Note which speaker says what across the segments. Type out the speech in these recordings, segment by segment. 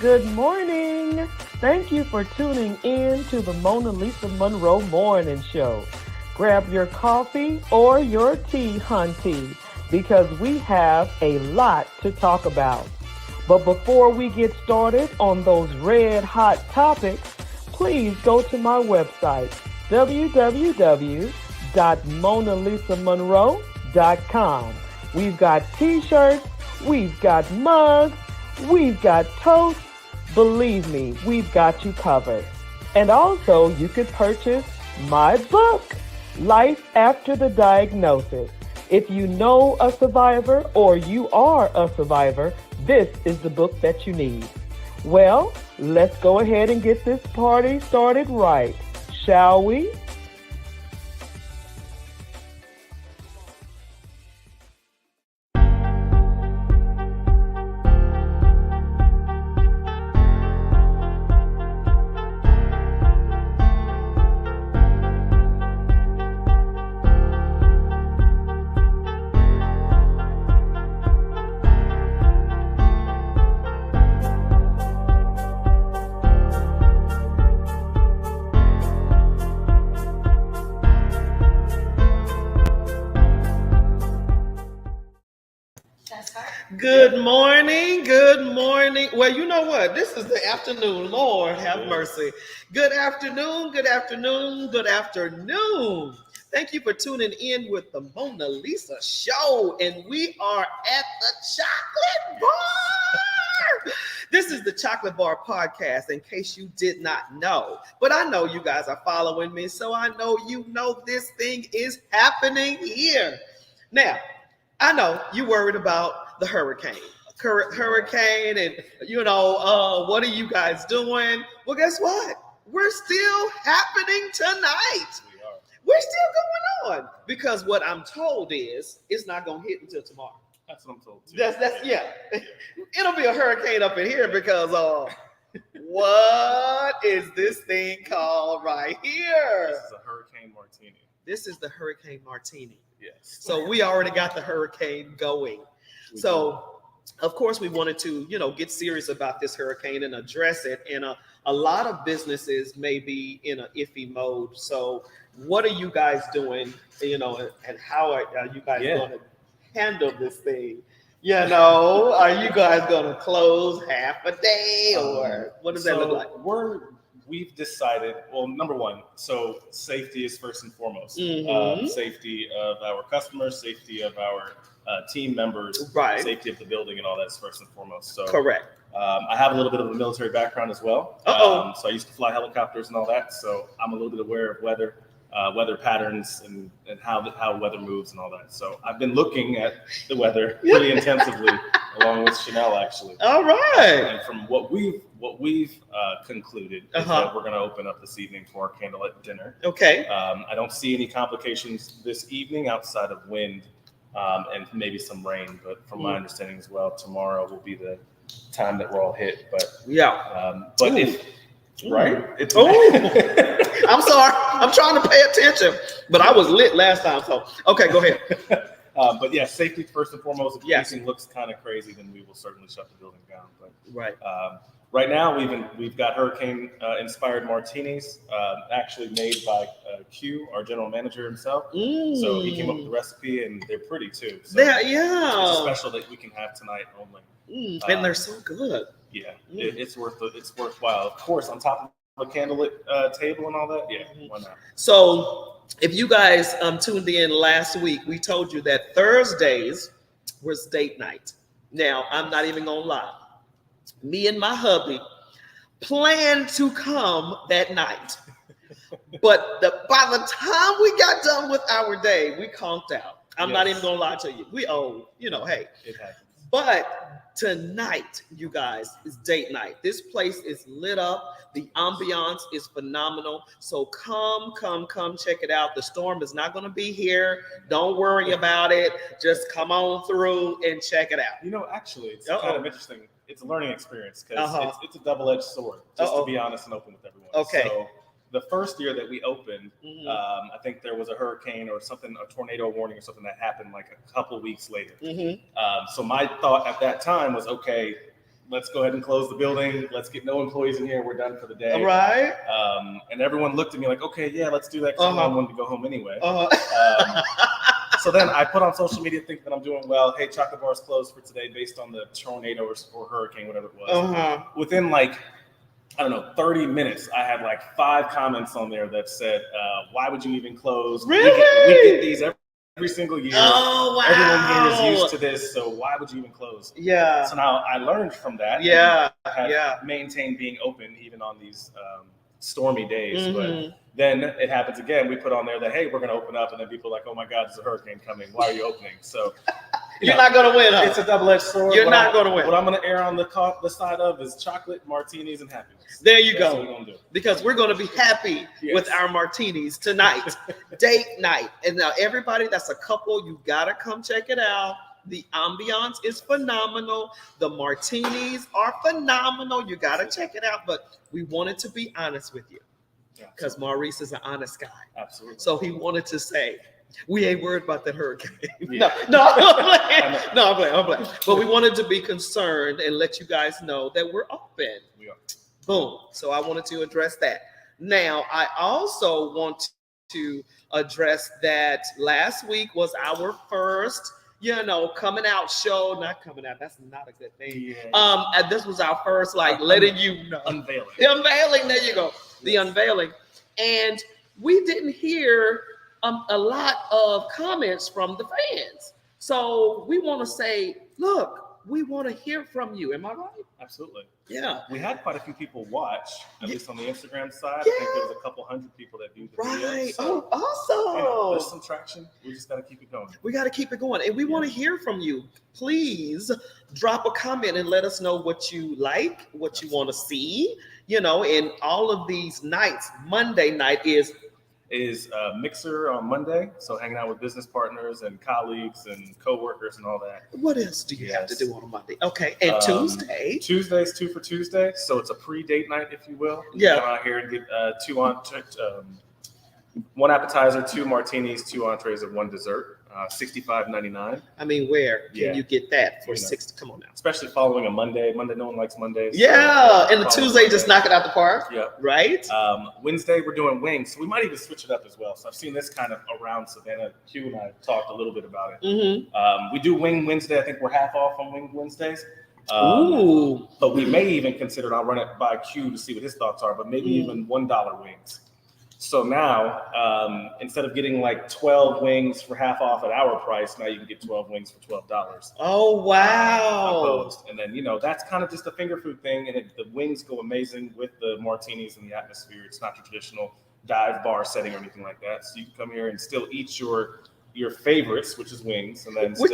Speaker 1: Good morning. Thank you for tuning in to the Monalisa Monroe Morning Show. Grab your coffee or your tea, hunty, because we have a lot to talk about. But before we get started on those red hot topics, please go to my website, www.monalisamonroe.com. We've got t-shirts, we've got mugs, we've got toast. Believe me, we've got you covered. And also, you could purchase my book, Life After the Diagnosis. If you know a survivor or you are a survivor, this is the book that you need. Well, let's go ahead and get this party started right, shall we? Good morning. Good morning. Well, you know what? This is the afternoon. Lord have mercy. Good afternoon. Good afternoon. Good afternoon. Thank you for tuning in with the Mona Lisa Show. And we are at the Chocolate Bar. This is the Chocolate Bar podcast, in case you did not know. But I know you guys are following me, so I know you know this thing is happening here. Now, I know you worried about the hurricane and what are you guys doing? Well, guess what? We're still happening tonight. We're still going on because what I'm told is it's not going to hit until tomorrow.
Speaker 2: That's what I'm told too.
Speaker 1: That's yeah. It'll be a hurricane up in here because what is this thing called right here?
Speaker 2: This is a Hurricane Martini.
Speaker 1: This is the Hurricane Martini.
Speaker 2: Yes.
Speaker 1: So we already got the hurricane going. Of course, we wanted to, get serious about this hurricane and address it. And a lot of businesses may be in an iffy mode. So what are you guys doing, and how are you guys going to handle this thing? Are you guys going to close half a day or what does that look like?
Speaker 2: We've decided, well, number one, so safety is first and foremost. Safety of our customers, safety of our team members,
Speaker 1: right.
Speaker 2: Safety of the building and all that is first and foremost. So
Speaker 1: correct.
Speaker 2: I have a little bit of a military background as well. So I used to fly helicopters and all that. So I'm a little bit aware of weather patterns and how weather moves and all that. So I've been looking at the weather pretty intensively along with Chanel, actually.
Speaker 1: All right.
Speaker 2: And from what we've concluded is that we're going to open up this evening for our candlelit dinner.
Speaker 1: Okay.
Speaker 2: I don't see any complications this evening outside of wind and maybe some rain, but from my understanding as well, tomorrow will be the time that we're all hit. But right?
Speaker 1: I'm sorry. I'm trying to pay attention, but I was lit last time. So, okay, go ahead.
Speaker 2: But yeah, safety first and foremost. If anything looks kind of crazy, then we will certainly shut the building down. But right now, we've got hurricane inspired martinis, actually made by Q, our general manager himself. So he came up with the recipe, and they're pretty too. So it's a special that we can have tonight only.
Speaker 1: And they're so good.
Speaker 2: Yeah, it's worthwhile. Of course, on top of a candlelit table and all that. Yeah, why not?
Speaker 1: So if you guys tuned in last week, we told you that Thursdays was date night. Now, I'm not even gonna lie. Me and my hubby planned to come that night. But by the time we got done with our day, we conked out. I'm not even gonna lie to you. We owe, hey. It happens. But tonight, you guys, is date night. This place is lit up. The ambiance is phenomenal. So come check it out. The storm is not going to be here. Don't worry about it. Just come on through and check it out.
Speaker 2: Actually, it's kind of interesting. It's a learning experience because it's a double-edged sword, just to be honest and open with everyone.
Speaker 1: Okay.
Speaker 2: So the first year that we opened, I think there was a hurricane or something, a tornado warning or something that happened like a couple weeks later. So my thought at that time was, okay, let's go ahead and close the building. Let's get no employees in here. We're done for the day.
Speaker 1: Right.
Speaker 2: And everyone looked at me like, okay, yeah, let's do that. Because I wanted to go home anyway. So then I put on social media thinking that I'm doing well. Hey, chocolate bar's closed for today based on the tornado or hurricane, whatever it was. Within like, I don't know, 30 minutes, I had like 5 comments on there that said, why would you even close?
Speaker 1: Really?
Speaker 2: We get these every single year.
Speaker 1: Oh, wow.
Speaker 2: Everyone here is used to this, so why would you even close?
Speaker 1: Yeah.
Speaker 2: So now I learned from that.
Speaker 1: Yeah.
Speaker 2: And have maintained being open even on these stormy days. But then it happens again. We put on there that, hey, we're going to open up. And then people are like, oh, my God, there's a hurricane coming. Why are you opening? So
Speaker 1: you're not going to win.
Speaker 2: It's a double-edged sword.
Speaker 1: You're not going to win.
Speaker 2: What I'm going to err on the side of is chocolate, martinis, and happiness.
Speaker 1: There you
Speaker 2: That's
Speaker 1: go.
Speaker 2: what we're gonna do.
Speaker 1: Because we're going to be happy with our martinis tonight. Date night. And now everybody that's a couple, you got to come check it out. The ambiance is phenomenal. The martinis are phenomenal. You got to check it out. But we wanted to be honest with you. Because Maurice is an honest guy.
Speaker 2: Absolutely.
Speaker 1: So he wanted to say, we ain't worried about that hurricane.
Speaker 2: Yeah.
Speaker 1: No, I'm playing. But we wanted to be concerned and let you guys know that we're open.
Speaker 2: We are.
Speaker 1: Boom. So I wanted to address that. Now, I also want to address that last week was our first, coming out show. Not coming out. That's not a good thing. Yeah. And this was our first, letting you know.
Speaker 2: Unveiling.
Speaker 1: The unveiling. There you go. The unveiling. And we didn't hear a lot of comments from the fans. So we want to say, look, we want to hear from you. Am I right?
Speaker 2: Absolutely.
Speaker 1: Yeah.
Speaker 2: We had quite a few people watch, at least on the Instagram side. I think there was a couple hundred people that viewed the video. So,
Speaker 1: awesome.
Speaker 2: there's some traction. We just got to keep it going.
Speaker 1: We got to keep it going. And we want to hear from you. Please drop a comment and let us know what you like, what you want to see. And all of these nights, Monday night is
Speaker 2: Mixer on Monday, so hanging out with business partners and colleagues and co-workers and all that.
Speaker 1: What else do you have to do on a Monday? Okay, and Tuesday?
Speaker 2: Tuesday's 2 for Tuesday, so it's a pre-date night, if you will.
Speaker 1: Yeah.
Speaker 2: Come out here and get 1 appetizer, 2 martinis, 2 entrees, and 1 dessert. $65.99.
Speaker 1: I mean, where can you get that for $60? Come on now.
Speaker 2: Especially following a Monday. No one likes Mondays.
Speaker 1: Yeah, and the Tuesday just knock it out the park.
Speaker 2: Yeah.
Speaker 1: Right?
Speaker 2: Wednesday we're doing wings, so we might even switch it up as well. So I've seen this kind of around Savannah. Q and I talked a little bit about it. We do Wing Wednesday. I think we're half off on Wing Wednesdays. But we may even consider, and I'll run it by Q to see what his thoughts are, but maybe even $1 wings. So now, instead of getting like 12 wings for half off at our price, now you can get 12 wings for $12.
Speaker 1: Oh, wow.
Speaker 2: And then, that's kind of just a finger food thing. And the wings go amazing with the martinis and the atmosphere. It's not your traditional dive bar setting or anything like that. So you can come here and still eat your favorites, which is wings, and then still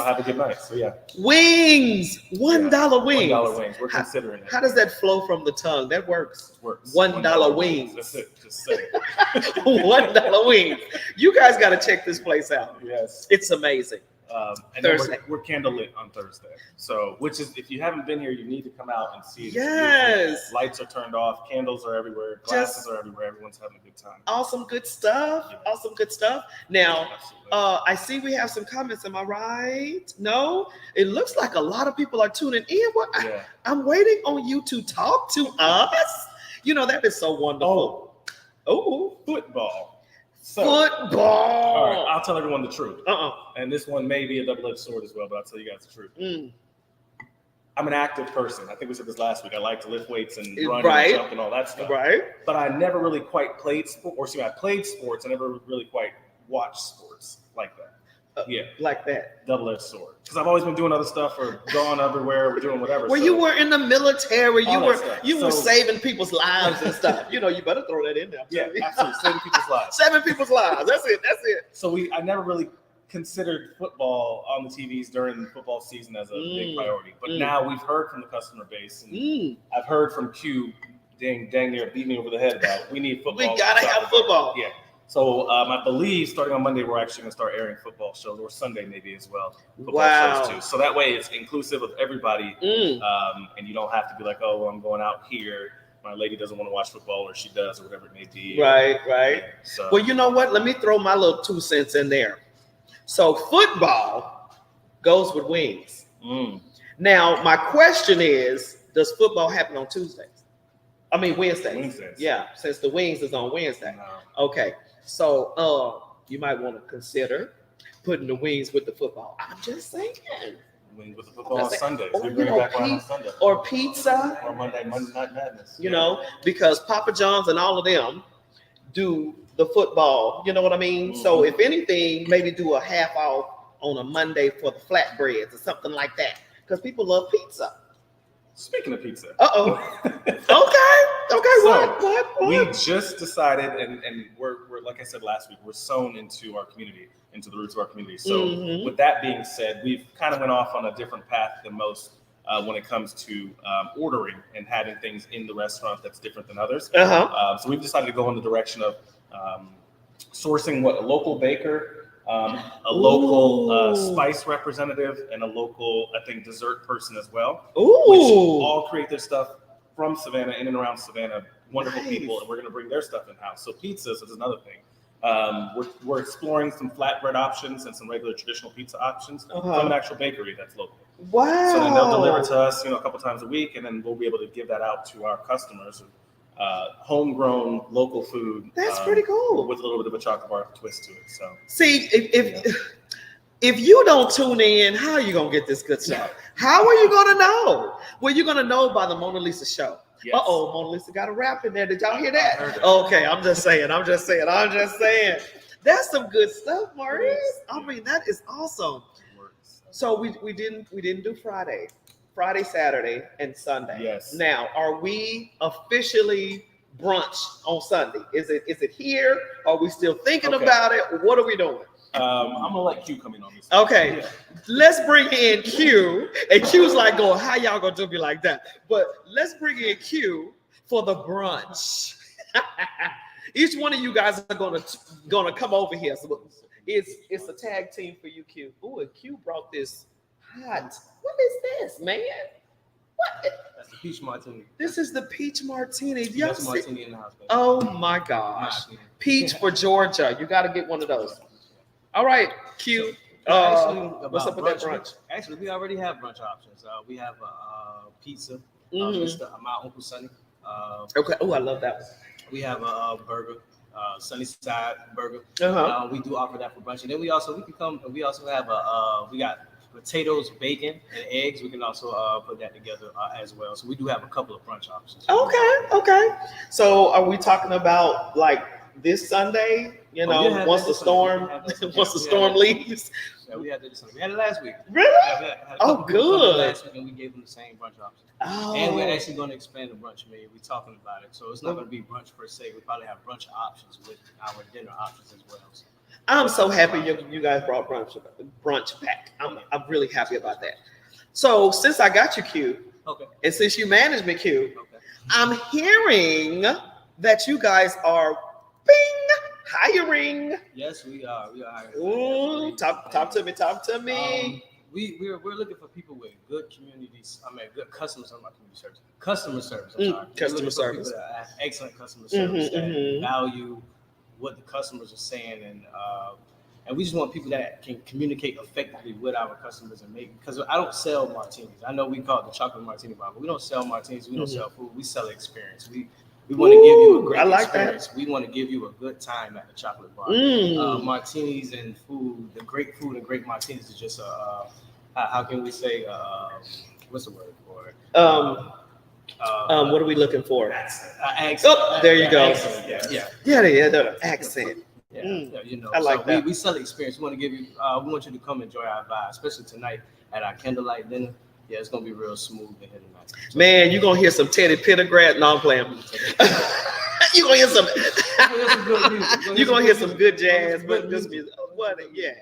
Speaker 2: have a good night. So yeah, wings, $1 wings. $1 wings. We're considering it.
Speaker 1: How does that flow from the tongue? That works. $1 wings.
Speaker 2: That's it. Just say it.
Speaker 1: $1 wings. You guys got to check this place out.
Speaker 2: Yes,
Speaker 1: it's amazing.
Speaker 2: And Thursday. We're candlelit on Thursday. So, which is, if you haven't been here, you need to come out and see it.
Speaker 1: Yes.
Speaker 2: Lights are turned off. Candles are everywhere. Glasses are everywhere. Everyone's having a good time.
Speaker 1: Awesome. Good stuff. Yeah. Awesome. Good stuff. Now, I see we have some comments. Am I right? No? It looks like a lot of people are tuning in. I'm waiting on you to talk to us. That is so wonderful.
Speaker 2: Oh, football. So,
Speaker 1: football.
Speaker 2: All right, I'll tell everyone the truth. And this one may be a double-edged sword as well, but I'll tell you guys the truth. I'm an active person. I think we said this last week. I like to lift weights and run and jump and all that stuff.
Speaker 1: Right.
Speaker 2: But I never really quite played sports. I played sports. I never really quite watched sports like that.
Speaker 1: Like that.
Speaker 2: Double-edged sword. Because I've always been doing other stuff or gone everywhere or doing whatever.
Speaker 1: You were in the military, you were saving people's lives and stuff. You better throw that in there.
Speaker 2: Yeah, absolutely. Saving people's lives.
Speaker 1: Saving people's lives. That's it.
Speaker 2: So I never really considered football on the TVs during football season as a big priority. But now we've heard from the customer base, and I've heard from Q dang near beat me over the head about we need football.
Speaker 1: We gotta have football.
Speaker 2: Yeah. So I believe starting on Monday, we're actually going to start airing football shows, or Sunday maybe as well. Football shows too. So that way it's inclusive of everybody. And you don't have to be like, oh, well, I'm going out here. My lady doesn't want to watch football, or she does, or whatever it may be.
Speaker 1: Right. So. Well, you know what? Let me throw my little 2 cents in there. So football goes with wings. Now, my question is, does football happen on Tuesdays? I mean, Wednesdays.
Speaker 2: Wednesdays.
Speaker 1: Yeah, since the wings is on Wednesday.
Speaker 2: No.
Speaker 1: Okay, so you might want to consider putting the wings with the football. I'm just saying.
Speaker 2: Wings with the football on Sundays.
Speaker 1: Or,
Speaker 2: We bring it back on Sunday.
Speaker 1: Or pizza.
Speaker 2: Or Monday Night Madness.
Speaker 1: You know, because Papa John's and all of them do the football. You know what I mean? Mm-hmm. So if anything, maybe do a half off on a Monday for the flatbreads or something like that. Because people love pizza.
Speaker 2: Speaking of pizza.
Speaker 1: Okay.
Speaker 2: So,
Speaker 1: What?
Speaker 2: We just decided, and we're like I said last week, we're sewn into our community, into the roots of our community. So with that being said, we've kind of went off on a different path than most when it comes to ordering and having things in the restaurant that's different than others. So we've decided to go in the direction of sourcing a local baker, a local spice representative, and a local, I think, dessert person as well. Which all create their stuff from Savannah, in and around Savannah. Wonderful people, and we're going to bring their stuff in house. So pizzas is another thing. We're exploring some flatbread options and some regular traditional pizza options from an actual bakery that's local.
Speaker 1: Wow!
Speaker 2: So then they'll deliver to us, a couple times a week, and then we'll be able to give that out to our customers. Homegrown local food.
Speaker 1: That's pretty cool.
Speaker 2: With a little bit of a chocolate bar twist to it. So
Speaker 1: see, if you don't tune in, how are you gonna get this good stuff? How are you gonna know? Well, you're gonna know by the Monalisa show. Yes. Monalisa got a rap in there. Did y'all hear that? Okay, I'm just saying. That's some good stuff, Maurice. I mean, that is awesome. So we didn't do Friday, Saturday, and Sunday.
Speaker 2: Yes.
Speaker 1: Now, are we officially brunch on Sunday? Is it here? Are we still thinking about it? What are we doing?
Speaker 2: I'm gonna let Q come in on this.
Speaker 1: Okay, let's bring in Q. And Q's like going, how y'all gonna do me like that? But let's bring in Q for the brunch. Each one of you guys are gonna come over here. So it's a tag team for you, Q. Ooh, and Q brought this hot. What is this, man? What?
Speaker 3: That's the peach martini.
Speaker 1: This is the peach martini.
Speaker 3: That's martini in the house, baby.
Speaker 1: Oh my gosh. Peach for Georgia. You got to get one of those. All right, Q. What's up with that brunch?
Speaker 3: Actually, we already have brunch options. We have a pizza. Mr. My Uncle Sonny.
Speaker 1: Okay. Oh, I love that one.
Speaker 3: We have a burger. Sunnyside burger. We do offer that for brunch, and then we also have we got potatoes, bacon, and eggs. We can also put that together as well. So we do have a couple of brunch options.
Speaker 1: Okay. So are we talking about like this Sunday? Once the storm leaves.
Speaker 3: Yeah, we had this. We had it last week.
Speaker 1: Really?
Speaker 3: Yeah,
Speaker 1: good.
Speaker 3: Last week, and we gave them the same brunch option.
Speaker 1: Oh.
Speaker 3: And we're actually going to expand the brunch menu. We're talking about it, so it's not going to be brunch per se. We probably have brunch options with our dinner options as well. So
Speaker 1: I'm so happy you guys brought brunch back. I'm really happy about that. So since I got you, Q, and since you manage me, Q, I'm hearing that you guys are hiring.
Speaker 3: Yes, we are. We are hiring.
Speaker 1: Ooh, talk to me.
Speaker 3: We're looking for people with good good customer service. Customer service.
Speaker 1: Customer service.
Speaker 3: People that have excellent customer service that value what the customers are saying, and we just want people that can communicate effectively with our customers and make. Because I don't sell martinis. I know we call it the chocolate martini bar, but we don't sell martinis. We don't sell food. We sell experience. We want to give you a great experience. We want to give you a good time at the chocolate bar. Martinis and food, the great food and great martinis is just how can we say what's the word for it?
Speaker 1: What are we looking for?
Speaker 3: Accent.
Speaker 1: Oh, there you go.
Speaker 3: Accent.
Speaker 1: Yeah, accent.
Speaker 3: Yeah,
Speaker 1: I like that.
Speaker 3: We sell the experience. We want to give you. We want you to come enjoy our vibe, especially tonight at our candlelight dinner. Yeah, it's gonna be real smooth and hit tonight.
Speaker 1: Man, you're gonna hear some Teddy Pendergrass. No, I'm playing. You're gonna hear some. You're gonna hear some good jazz, but this music. What? Yeah.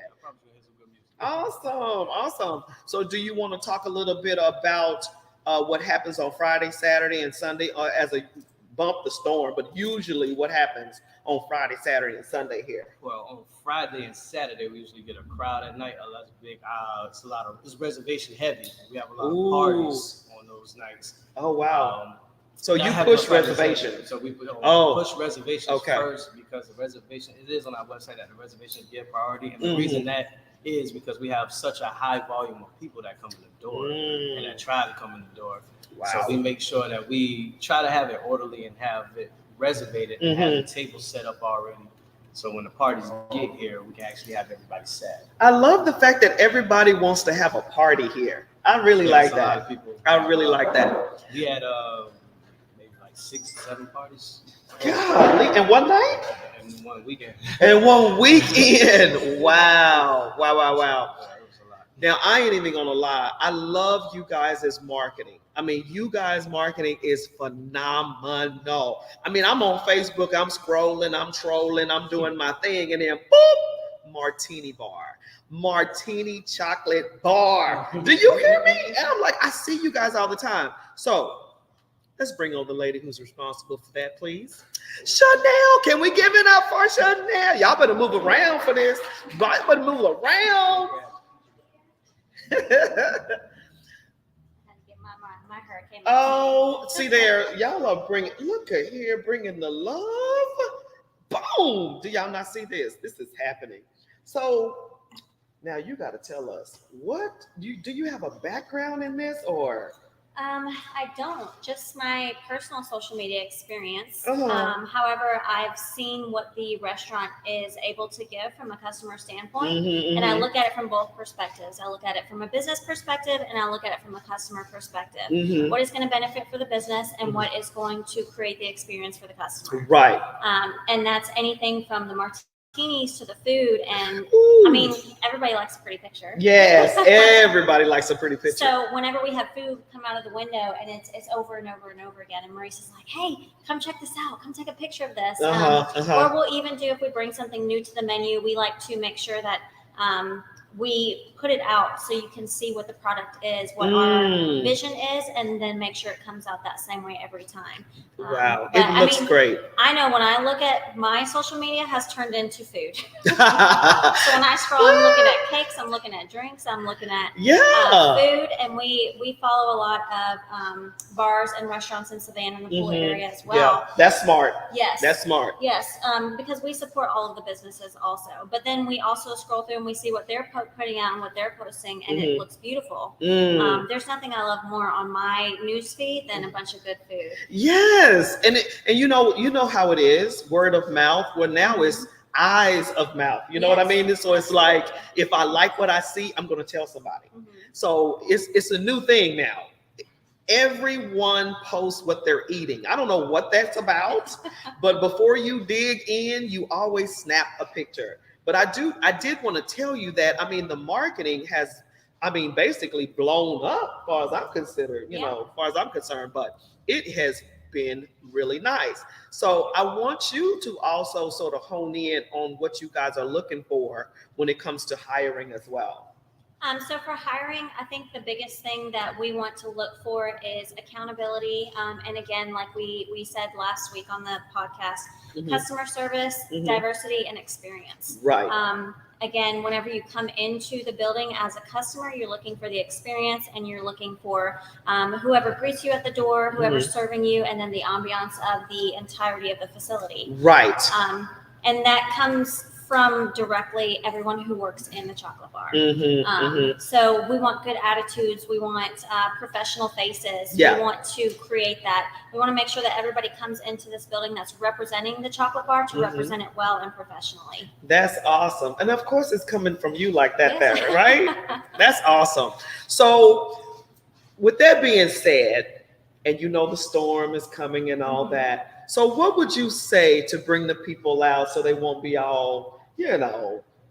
Speaker 1: Awesome. So, do you want to talk a little bit about what happens on Friday, Saturday, and Sunday as a bump the storm? But usually, what happens on Friday, Saturday, and Sunday here?
Speaker 3: Well, on Friday and Saturday, we usually get a crowd at night. That's big. It's reservation heavy. We have a lot of parties on those nights.
Speaker 1: Oh wow! So you push reservations.
Speaker 3: So we push reservations first because the reservation, it is on our website that the reservation give priority. And the reason that is because we have such a high volume of people that come in the door and that try to come in the door.
Speaker 1: Wow.
Speaker 3: So we make sure that we try to have it orderly and have it reservated and have the table set up already. So when the parties get here, we can actually have everybody set.
Speaker 1: I love the fact that everybody wants to have a party here. I really like that. I really like that.
Speaker 3: We had maybe like 6 or 7 parties.
Speaker 1: Golly, in one night?
Speaker 3: In one weekend.
Speaker 1: In one weekend. Wow. Wow, wow, wow.
Speaker 3: Yeah, it was a lot.
Speaker 1: Now, I ain't even gonna lie. I love you guys' marketing. I mean, you guys' marketing is phenomenal. I mean, I'm on Facebook, I'm scrolling, I'm trolling, I'm doing my thing, and then boop, martini bar, martini chocolate bar. Do you hear me? And I'm like, I see you guys all the time. So let's bring on the lady who's responsible for that, please. Chanel, can we give it up for Chanel? Y'all better move around for this. Y'all better move around. Oh, see there, y'all are bringing, look at here, bringing the love. Boom. Do y'all not see this? This is happening. So now you got to tell us, what do you have a background in this, or?
Speaker 4: I don't, just my personal social media experience.
Speaker 1: Uh-huh.
Speaker 4: However, I've seen what the restaurant is able to give from a customer standpoint, and I look at it from both perspectives. I look at it from a business perspective, and I look at it from a customer perspective. What is going to benefit for the business, and what is going to create the experience for the customer.
Speaker 1: Right.
Speaker 4: And that's anything from the martinis to the food, and
Speaker 1: Ooh.
Speaker 4: I mean, everybody likes a pretty picture.
Speaker 1: Yes, everybody likes a pretty picture.
Speaker 4: So whenever we have food come out of the window and it's over and over and over again, and Maurice is like, hey, come check this out, come take a picture of this. Or we'll even do, if we bring something new to the menu, we like to make sure that we put it out so you can see what the product is, what our vision is, and then make sure it comes out that same way every time.
Speaker 1: Wow, it looks great.
Speaker 4: I know when I look at my social media has turned into food. So when I scroll, I'm looking at cakes, I'm looking at drinks, I'm looking at food, and we follow a lot of bars and restaurants in Savannah and the Pooler area as well.
Speaker 1: Yeah, that's smart.
Speaker 4: Yes.
Speaker 1: That's smart.
Speaker 4: Yes, because we support all of the businesses also. But then we also scroll through and we see what they're putting out and what they're posting, and it looks beautiful. There's nothing I love more on my news feed than a bunch of good food.
Speaker 1: Yes, and you know how it is, word of mouth. Well, now it's eyes of mouth. You know what I mean? So it's like, if I like what I see, I'm going to tell somebody. So it's a new thing now. Everyone posts what they're eating. I don't know what that's about, but before you dig in, you always snap a picture. But I did want to tell you that, I mean, the marketing has, I mean, basically blown up, as far as I'm considered, as far as I'm concerned, but it has been really nice. So I want you to also sort of hone in on what you guys are looking for when it comes to hiring as well.
Speaker 4: So for hiring, I think the biggest thing that we want to look for is accountability. And again, like we said last week on the podcast, customer service, diversity, and experience.
Speaker 1: Right.
Speaker 4: Again, whenever you come into the building as a customer, you're looking for the experience, and you're looking for whoever greets you at the door, whoever's serving you, and then the ambiance of the entirety of the facility.
Speaker 1: Right.
Speaker 4: And that comes from directly everyone who works in the chocolate bar. So we want good attitudes. We want professional faces. We want to create that. We want to make sure that everybody comes into this building that's representing the chocolate bar to represent it well and professionally.
Speaker 1: That's awesome. And of course it's coming from you like that, there, right? That's awesome. So with that being said, and you know the storm is coming and all that, so what would you say to bring the people out so they won't be all,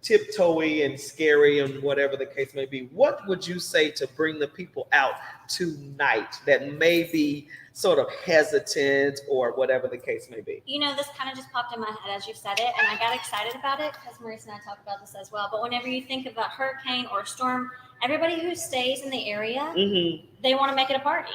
Speaker 1: tiptoey and scary and whatever the case may be? What would you say to bring the people out tonight that may be sort of hesitant or whatever the case may be?
Speaker 4: This kind of just popped in my head as you said it, and I got excited about it because Maurice and I talked about this as well. But whenever you think about hurricane or storm, everybody who stays in the area, they want to make it a party.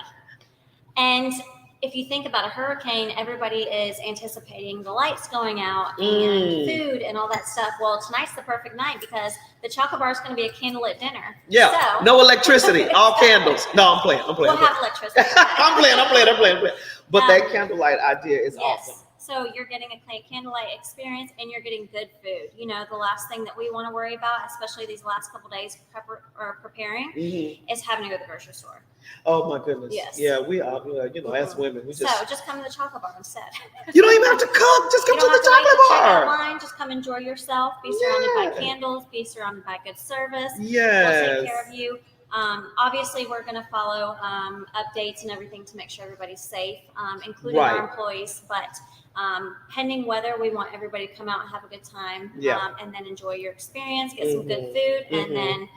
Speaker 4: And if you think about a hurricane, everybody is anticipating the lights going out and food and all that stuff. Well, tonight's the perfect night because the chocolate bar is going to be a candlelit dinner.
Speaker 1: Yeah, so, no electricity, all candles. No, I'm playing.
Speaker 4: We'll have electricity.
Speaker 1: I'm playing. But that candlelight idea is awesome.
Speaker 4: So you're getting a candlelight experience and you're getting good food. You know, the last thing that we want to worry about, especially these last couple days preparing, is having to go to the grocery store.
Speaker 1: Oh my goodness.
Speaker 4: Yes.
Speaker 1: Yeah, we are, as women, we just.
Speaker 4: So just come to the chocolate bar instead.
Speaker 1: You don't even have to cook. Just come to the chocolate bar.
Speaker 4: Line. Just come enjoy yourself. Be surrounded by candles. Be surrounded by good service.
Speaker 1: Yes.
Speaker 4: We'll take care of you. Obviously, we're going to follow updates and everything to make sure everybody's safe, including our employees. But pending weather, we want everybody to come out and have a good time, and then enjoy your experience, get some good food, and then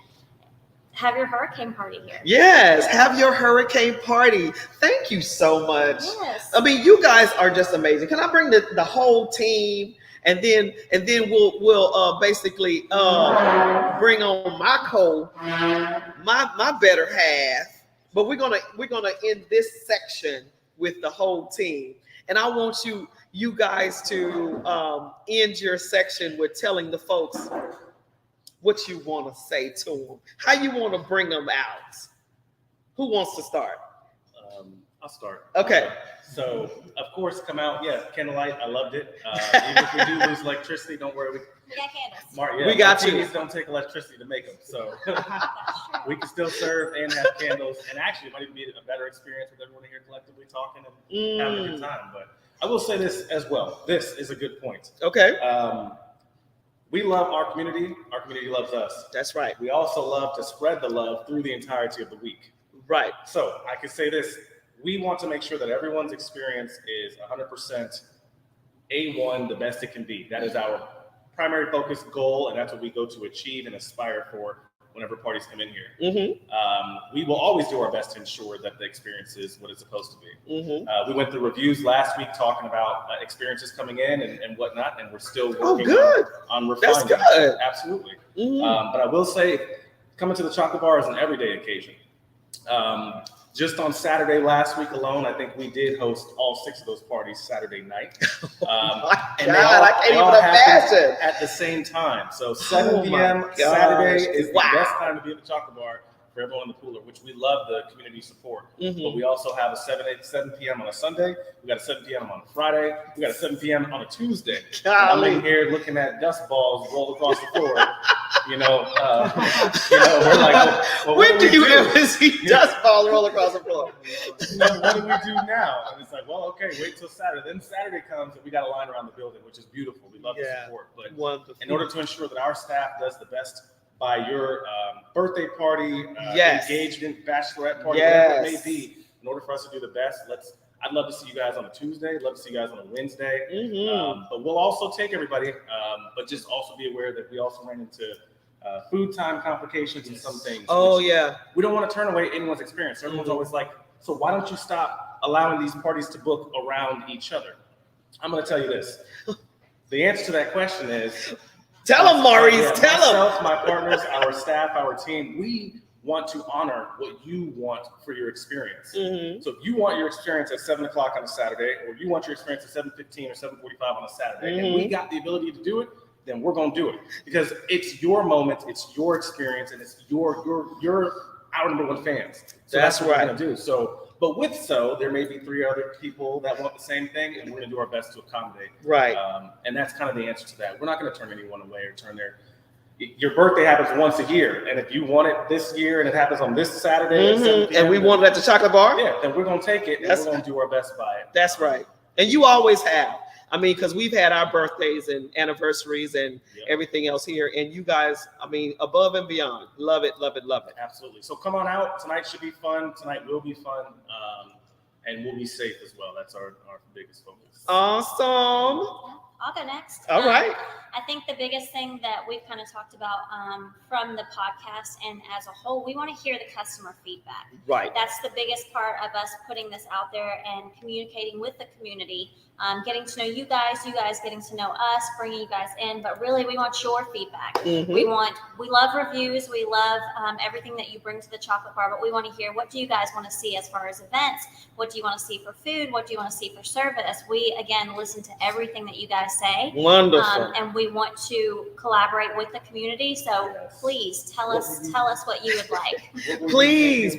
Speaker 4: have your hurricane party here.
Speaker 1: Yes, have your hurricane party. Thank you so much.
Speaker 4: Yes.
Speaker 1: I mean, you guys are just amazing. Can I bring the whole team? And then we'll basically bring on my better half. But we're gonna end this section with the whole team. And I want you guys to end your section with telling the folks what you want to say to them, how you want to bring them out. Who wants to start?
Speaker 2: I'll start.
Speaker 1: Okay.
Speaker 2: So, of course, come out. Yeah, candlelight. I loved it. Even if we do lose electricity, don't worry.
Speaker 4: We got candles.
Speaker 1: We got you.
Speaker 2: Martinis don't take electricity to make them, so we can still serve and have candles. And actually, it might even be a better experience with everyone here collectively talking and having a good time. But I will say this as well. This is a good point.
Speaker 1: Okay.
Speaker 2: We love our community. Our community loves us.
Speaker 1: That's right.
Speaker 2: We also love to spread the love through the entirety of the week.
Speaker 1: Right.
Speaker 2: So I can say this. We want to make sure that everyone's experience is 100% A1, the best it can be. That is our primary focus goal, and that's what we go to achieve and aspire for whenever parties come in here. We will always do our best to ensure that the experience is what it's supposed to be. We went through reviews last week talking about experiences coming in and whatnot, and we're still working on refining.
Speaker 1: That's good.
Speaker 2: Absolutely. But I will say, coming to the chocolate bar is an everyday occasion. Just on Saturday last week alone, I think we did host all 6 of those parties Saturday night. And they all happened at the same time. So 7 p.m. Saturday is the best time to be at the chocolate bar for everyone in the cooler, which we love the community support. But we also have a 7 p.m. on a Sunday. We got a 7 p.m. on a Friday. We got a 7 p.m. on a Tuesday. I'm in here looking at dust balls roll across the floor. We're like, well,
Speaker 1: when do you ever see dust balls roll across the floor?
Speaker 2: What do we do now? And it's like, well, okay, wait till Saturday. Then Saturday comes and we got a line around the building, which is beautiful. We love the support. But in order to ensure that our staff does the best by your birthday party, engagement, bachelorette party, whatever it may be, in order for us to do the best, I'd love to see you guys on a Tuesday. I'd love to see you guys on a Wednesday. But we'll also take everybody, but just also be aware that we also ran into food time complications and some things. We don't want to turn away anyone's experience. Everyone's always like, so why don't you stop allowing these parties to book around each other? I'm going to tell you this. The answer to that question is,
Speaker 1: tell them, Maurice, tell them.
Speaker 2: My partners, our staff, our team, we want to honor what you want for your experience. So if you want your experience at 7 o'clock on a Saturday, or you want your experience at 7:15 or 7:45 on a Saturday, and we got the ability to do it, then we're going to do it, because it's your moment, it's your experience, and it's your our number one fans. So that's what we're going to do. So, but there may be 3 other people that want the same thing, and we're going to do our best to accommodate. Right. And that's kind of the answer to that. We're not going to turn anyone away or turn your birthday happens once a year, and if you want it this year and it happens on this Saturday, at 7 p.m.,
Speaker 1: and we want it at the chocolate bar,
Speaker 2: then we're going to take it and we're going to do our best by it.
Speaker 1: That's right. And you always have. I mean, because we've had our birthdays and anniversaries and everything else here, and you guys, I mean, above and beyond. Love it, love it, love it.
Speaker 2: Absolutely. So come on out. Tonight should be fun. Tonight will be fun. And we'll be safe as well. That's our biggest focus.
Speaker 1: Awesome.
Speaker 4: I'll go next.
Speaker 1: All right.
Speaker 4: I think the biggest thing that we've kind of talked about from the podcast and as a whole, we want to hear the customer feedback.
Speaker 1: Right.
Speaker 4: That's the biggest part of us putting this out there and communicating with the community, getting to know you guys getting to know us, bringing you guys in. But really, we want your feedback. We love reviews. We love everything that you bring to the chocolate bar, but we want to hear, what do you guys want to see as far as events? What do you want to see for food? What do you want to see for service? We, again, listen to everything that you guys say.
Speaker 1: Wonderful.
Speaker 4: And we want to collaborate with the community. So please tell us what you would like.
Speaker 1: Please.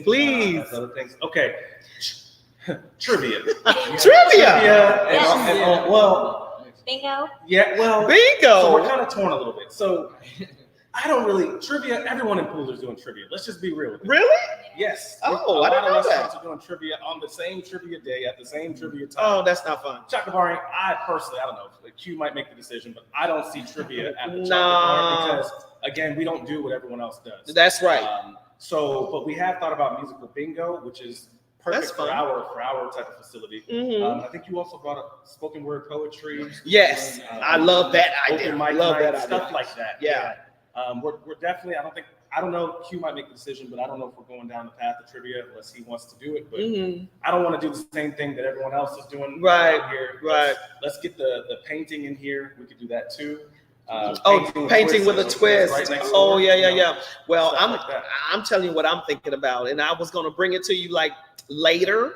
Speaker 2: Other things. Okay. Trivia.
Speaker 1: Trivia.
Speaker 2: Well,
Speaker 4: Bingo.
Speaker 2: yeah, well,
Speaker 1: Bingo.
Speaker 2: So we're kind of torn a little bit. So I don't really trivia. Everyone in Pooler is doing trivia. Let's just be real with it.
Speaker 1: Really?
Speaker 2: Yes.
Speaker 1: Oh,
Speaker 2: a
Speaker 1: I
Speaker 2: lot
Speaker 1: didn't
Speaker 2: of
Speaker 1: know
Speaker 2: restaurants
Speaker 1: that.
Speaker 2: are doing trivia on the same trivia day at the same trivia time.
Speaker 1: Oh, that's not fun.
Speaker 2: Chocolate bar, I personally, I don't know. Q might make the decision, but I don't see trivia at the chocolate
Speaker 1: Nah.
Speaker 2: bar because, again, we don't do what everyone else does.
Speaker 1: That's right.
Speaker 2: But we have thought about musical bingo, which is perfect for our type of facility.
Speaker 1: Mm-hmm.
Speaker 2: I think you also brought up spoken word poetry.
Speaker 1: Yes, I love that idea.
Speaker 2: Open mic
Speaker 1: Love
Speaker 2: night,
Speaker 1: that idea.
Speaker 2: stuff like that.
Speaker 1: Yeah.
Speaker 2: We're definitely. I don't know. Q might make the decision, but I don't know if we're going down the path of trivia unless he wants to do it. But I don't want to do the same thing that everyone else is doing
Speaker 1: Right
Speaker 2: here.
Speaker 1: Right.
Speaker 2: Let's get the painting in here. We could do that too.
Speaker 1: Painting with a twist.
Speaker 2: Right next
Speaker 1: Oh,
Speaker 2: door,
Speaker 1: yeah. Well,
Speaker 2: like
Speaker 1: I'm telling you what I'm thinking about, and I was going to bring it to you like later,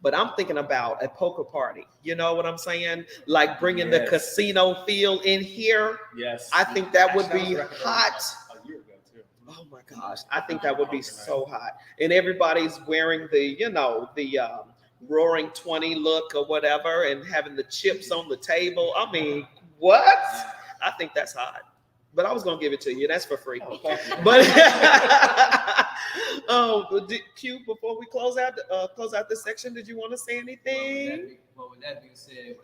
Speaker 1: but I'm thinking about a poker party. You know what I'm saying? Like bringing the casino feel in here.
Speaker 2: Yes.
Speaker 1: I think that would be hot.
Speaker 2: A year ago too.
Speaker 1: Oh my gosh, I think that would be so hot, and everybody's wearing the Roaring 20 look or whatever, and having the chips on the table. I mean, what? I think that's hot. But I was gonna give it to you. That's for free.
Speaker 2: Okay.
Speaker 1: But Q, before we close out this section, did you want to say anything?
Speaker 3: With that being said,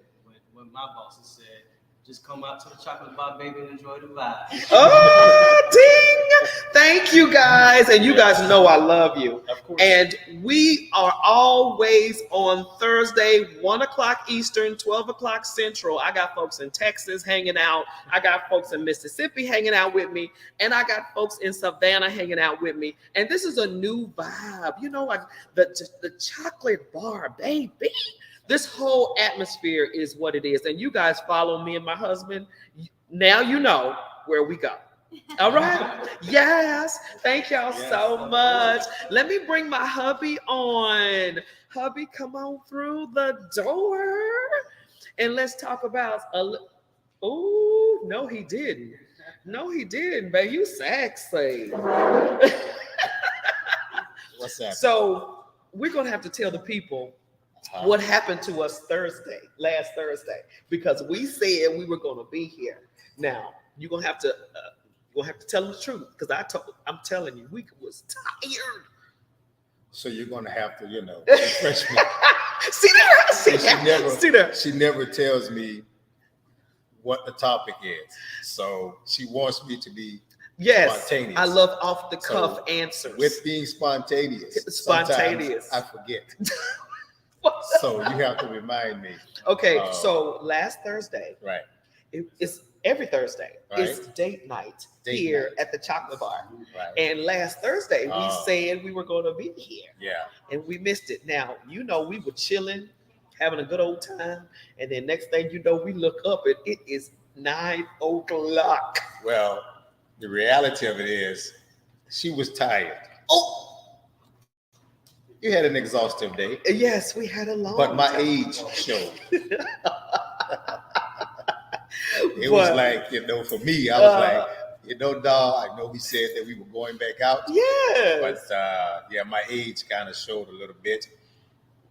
Speaker 3: when my bosses said, just come out to the chocolate bar, baby, and enjoy the vibe.
Speaker 1: Oh, ding! Thank you guys, and you guys know I love you.
Speaker 2: Of course.
Speaker 1: And we are always on Thursday, 1:00 Eastern, 12:00 Central. I got folks in Texas hanging out. I got folks in Mississippi hanging out with me, and I got folks in Savannah hanging out with me. And this is a new vibe, like the chocolate bar, baby. This whole atmosphere is what it is. And you guys follow me and my husband. Now you know where we go. All right. Yes. Thank y'all so much. Let me bring my hubby on. Hubby, come on through the door. And let's talk about oh, no, he didn't. No, he didn't, babe. You sexy.
Speaker 5: What's that?
Speaker 1: So we're going to have to tell the people what happened to us last Thursday, because we said we were going to be here. Now you're gonna have to tell them the truth, because I'm telling you, we was tired.
Speaker 5: So you're gonna have to, refresh me.
Speaker 1: See that?
Speaker 5: She never tells me what the topic is, so she wants me to be spontaneous.
Speaker 1: I love off the cuff answers.
Speaker 5: With being spontaneous, I forget. So you have to remind me.
Speaker 1: Okay, so last Thursday,
Speaker 5: right?
Speaker 1: It's every Thursday.
Speaker 5: Right.
Speaker 1: It's date night here at the chocolate bar.
Speaker 5: Right.
Speaker 1: And last Thursday we said we were going to be here.
Speaker 5: Yeah.
Speaker 1: And we missed it. Now we were chilling, having a good old time, and then next thing you know, we look up and it is 9:00.
Speaker 5: Well, the reality of it is, she was tired.
Speaker 1: Oh.
Speaker 5: You had an exhaustive day.
Speaker 1: Yes, we had a long
Speaker 5: But my
Speaker 1: time.
Speaker 5: age showed. It was like, for me, I was like, dawg, I know we said that we were going back out.
Speaker 1: Yes.
Speaker 5: But my age kind of showed a little bit.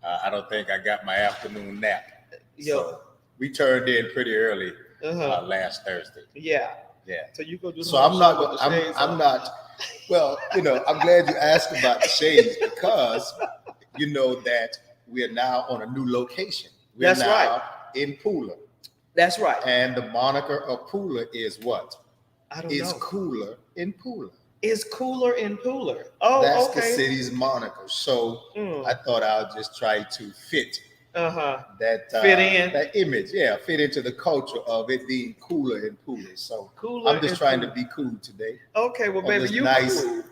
Speaker 5: I don't think I got my afternoon nap. So we turned in pretty early last Thursday.
Speaker 1: Yeah.
Speaker 5: Yeah.
Speaker 1: So you go do.
Speaker 5: So I'm not. Well, I'm glad you asked about the shades, because you know that we are now on a new location. We're
Speaker 1: That's
Speaker 5: now
Speaker 1: right.
Speaker 5: in Pooler.
Speaker 1: That's right.
Speaker 5: And the moniker of Pooler is what?
Speaker 1: I don't
Speaker 5: Is
Speaker 1: know.
Speaker 5: cooler in Pooler.
Speaker 1: Is cooler in Pooler. Oh,
Speaker 5: That's
Speaker 1: okay.
Speaker 5: the city's moniker. So I thought I'll just try to fit that
Speaker 1: fit in
Speaker 5: that image. Yeah, fit into the culture of it being cooler in Pooler. So
Speaker 1: cooler.
Speaker 5: I'm just trying to be cool today.
Speaker 1: Okay, well, baby,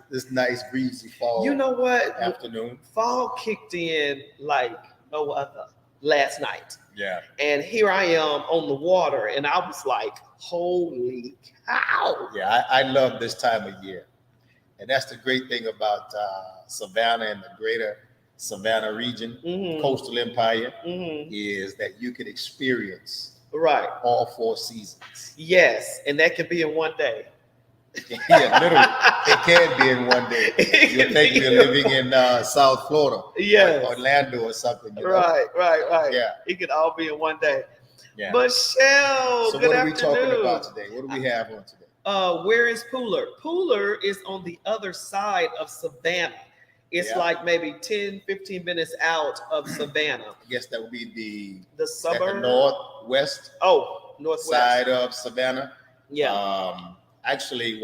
Speaker 5: This nice breezy fall.
Speaker 1: You know what?
Speaker 5: Afternoon.
Speaker 1: Fall kicked in like no other last night.
Speaker 5: Yeah.
Speaker 1: And here I am on the water, and I was like, holy cow.
Speaker 5: Yeah, I love this time of year. And that's the great thing about Savannah and the greater Savannah region, coastal empire, is that you can experience all 4 seasons.
Speaker 1: Yes, and that can be in one day.
Speaker 5: Yeah, literally, it can be in one day. You think you're living in South Florida,
Speaker 1: Yes.
Speaker 5: Orlando, or something. You know?
Speaker 1: Right.
Speaker 5: Yeah.
Speaker 1: It could all be in one day.
Speaker 5: Yeah.
Speaker 1: Michelle,
Speaker 5: So
Speaker 1: good
Speaker 5: what are we
Speaker 1: afternoon.
Speaker 5: talking about today? What do we have on today?
Speaker 1: Where is Pooler? Pooler is on the other side of Savannah. It's like maybe 10, 15 minutes out of Savannah.
Speaker 5: I guess that would be
Speaker 1: the suburb,
Speaker 5: the northwest.
Speaker 1: Northwest
Speaker 5: side of Savannah.
Speaker 1: Yeah.
Speaker 5: Actually,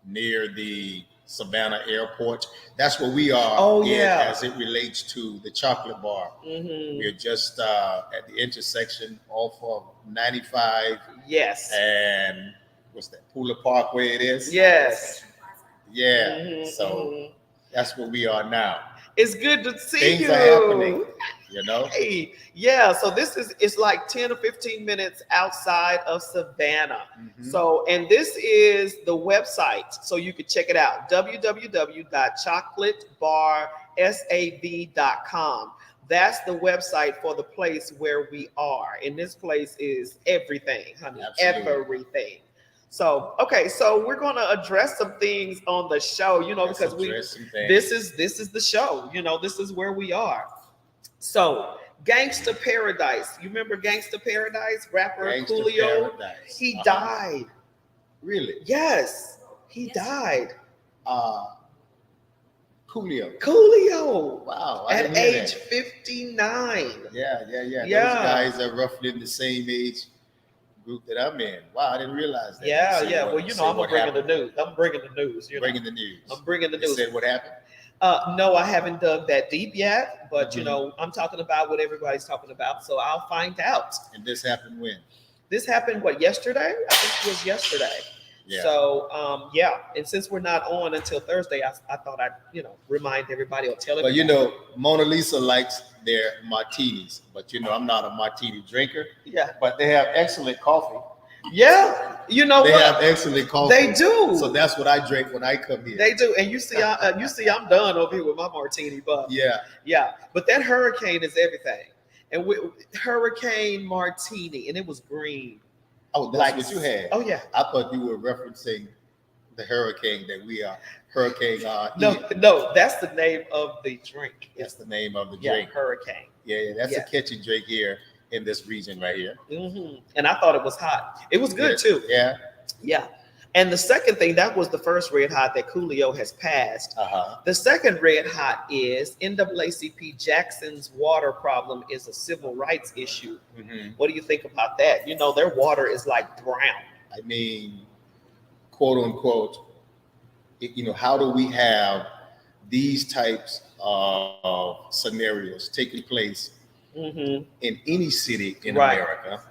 Speaker 5: near the Savannah airport. That's where we are. As it relates to the chocolate bar.
Speaker 1: Mm-hmm.
Speaker 5: We're just at the intersection off of 95.
Speaker 1: Yes.
Speaker 5: And what's that? Pooler Parkway it is?
Speaker 1: Yes.
Speaker 5: Yeah.
Speaker 1: Mm-hmm.
Speaker 5: So that's where we are now.
Speaker 1: It's good to see
Speaker 5: Things
Speaker 1: you.
Speaker 5: are happening. You know?
Speaker 1: Hey, yeah. So it's like 10 or 15 minutes outside of Savannah. Mm-hmm. So, and this is the website. So you can check it out. www.chocolatebarsav.com. That's the website for the place where we are. And this place is everything, honey. Absolutely. Everything. So, okay, so we're going to address some things on the show, because this is the show, this is where we are. So, Gangsta Paradise. You remember Gangsta Paradise? Rapper Coolio? Paradise. He died.
Speaker 5: Really?
Speaker 1: Yes. He died.
Speaker 5: Coolio. Wow.
Speaker 1: At age 59.
Speaker 5: Yeah. Those guys are roughly in the same age group that I'm in. Wow, I didn't realize that.
Speaker 1: Yeah. Well, I'm bringing the news. I'm bringing the news.
Speaker 5: Bringing the news.
Speaker 1: I'm bringing the news.
Speaker 5: You said what happened?
Speaker 1: No, I haven't dug that deep yet, but I'm talking about what everybody's talking about, so I'll find out.
Speaker 5: And this happened when?
Speaker 1: This happened yesterday? I think it was yesterday. Yeah. So and since we're not on until Thursday, I thought I'd remind everybody or tell everybody.
Speaker 5: But Mona Lisa likes their martinis, but I'm not a martini drinker.
Speaker 1: Yeah.
Speaker 5: But they have excellent coffee.
Speaker 1: Yeah,
Speaker 5: they have excellent coffee.
Speaker 1: They do.
Speaker 5: So that's what I drink when I come here.
Speaker 1: They do, and you see, I'm done over here with my martini, but yeah. But that hurricane is everything, and hurricane martini, and it was green.
Speaker 5: Oh, that's what you had.
Speaker 1: Oh yeah.
Speaker 5: I thought you were referencing the hurricane that we are. Hurricane.
Speaker 1: No, that's the name of the drink.
Speaker 5: That's the name of the drink.
Speaker 1: Hurricane.
Speaker 5: Yeah, that's a catchy drink here in this region right here.
Speaker 1: Mm-hmm. And I thought it was hot. It was good too.
Speaker 5: Yeah.
Speaker 1: And the second thing, that was the first red hot that Coolio has passed. The second red hot is NAACP Jackson's water problem is a civil rights issue. Mm-hmm. What do you think about that? Their water is like brown.
Speaker 5: I mean, quote unquote, how do we have these types of scenarios taking place in any city in America,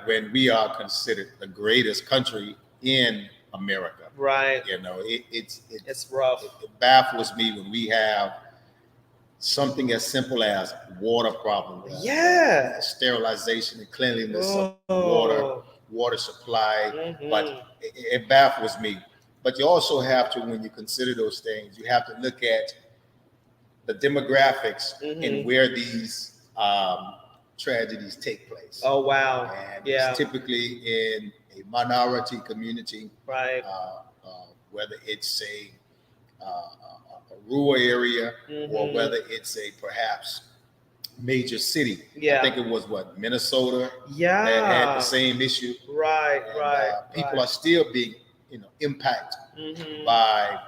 Speaker 5: when we are considered the greatest country in America? It's
Speaker 1: rough.
Speaker 5: It baffles me when we have something as simple as water problems. Sterilization and cleanliness of water supply. Mm-hmm. But it baffles me. But you also have to, when you consider those things, you have to look at the demographics and where these tragedies take place.
Speaker 1: Oh, wow.
Speaker 5: And it's typically in a minority community, whether it's a rural area or whether it's a perhaps major city. I think it was Minnesota that had the same issue. People are still being impacted by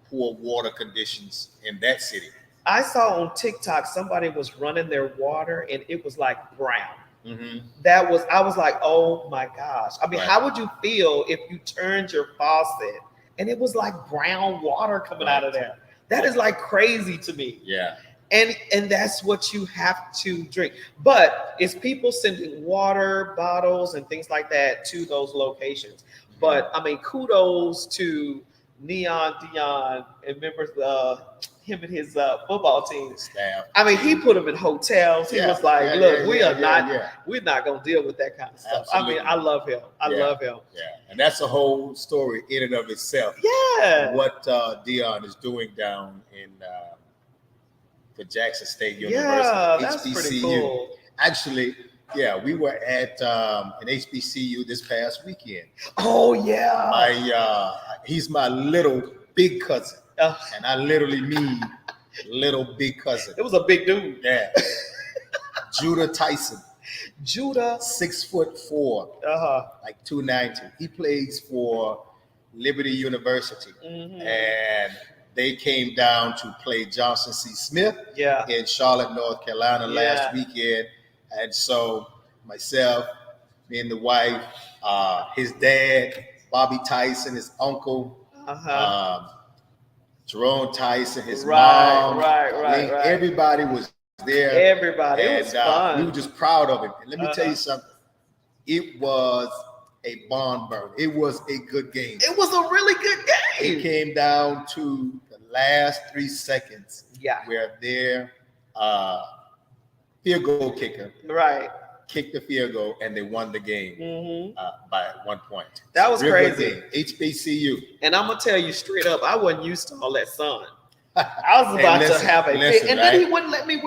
Speaker 5: poor water conditions in that city.
Speaker 1: I saw on TikTok somebody was running their water and it was like brown. I was like, oh my gosh. I mean, how would you feel if you turned your faucet and it was like brown water coming out of there? That is like crazy to me.
Speaker 5: Yeah.
Speaker 1: And that's what you have to drink. But it's people sending water bottles and things like that to those locations. But I mean, kudos to Neon Dion and members him and his football team
Speaker 5: staff.
Speaker 1: I mean, he put them in hotels. He was like, "Look, we're not gonna deal with that kind of stuff." Absolutely. I mean, I love him. I love him.
Speaker 5: Yeah, and that's a whole story in and of itself.
Speaker 1: Yeah,
Speaker 5: what Dion is doing down in the Jackson State University.
Speaker 1: Yeah, that's pretty cool.
Speaker 5: Actually, we were at an HBCU this past weekend.
Speaker 1: Oh yeah.
Speaker 5: He's my little big cousin, and I literally mean little big cousin.
Speaker 1: It was a big dude.
Speaker 5: Yeah. Judah Tyson.
Speaker 1: Judah,
Speaker 5: 6'4", like 290. He plays for Liberty University, and they came down to play Johnson C. Smith in Charlotte, North Carolina last weekend. And so myself, me and the wife, his dad, Bobby Tyson, his uncle, Jerome Tyson, his mom. Right. Everybody was there.
Speaker 1: Everybody.
Speaker 5: And,
Speaker 1: it was fun.
Speaker 5: We were just proud of him. And let me tell you something. It was a barn burner. It was a good game.
Speaker 1: It was a really good game.
Speaker 5: It came down to the last 3 seconds.
Speaker 1: Yeah.
Speaker 5: Where their field goal kicker kicked the field goal, and they won the game by 1 point.
Speaker 1: That was crazy.
Speaker 5: HBCU.
Speaker 1: And I'm gonna tell you straight up, I wasn't used to all that sun. I was about to have a
Speaker 5: listen,
Speaker 1: and then he wouldn't let me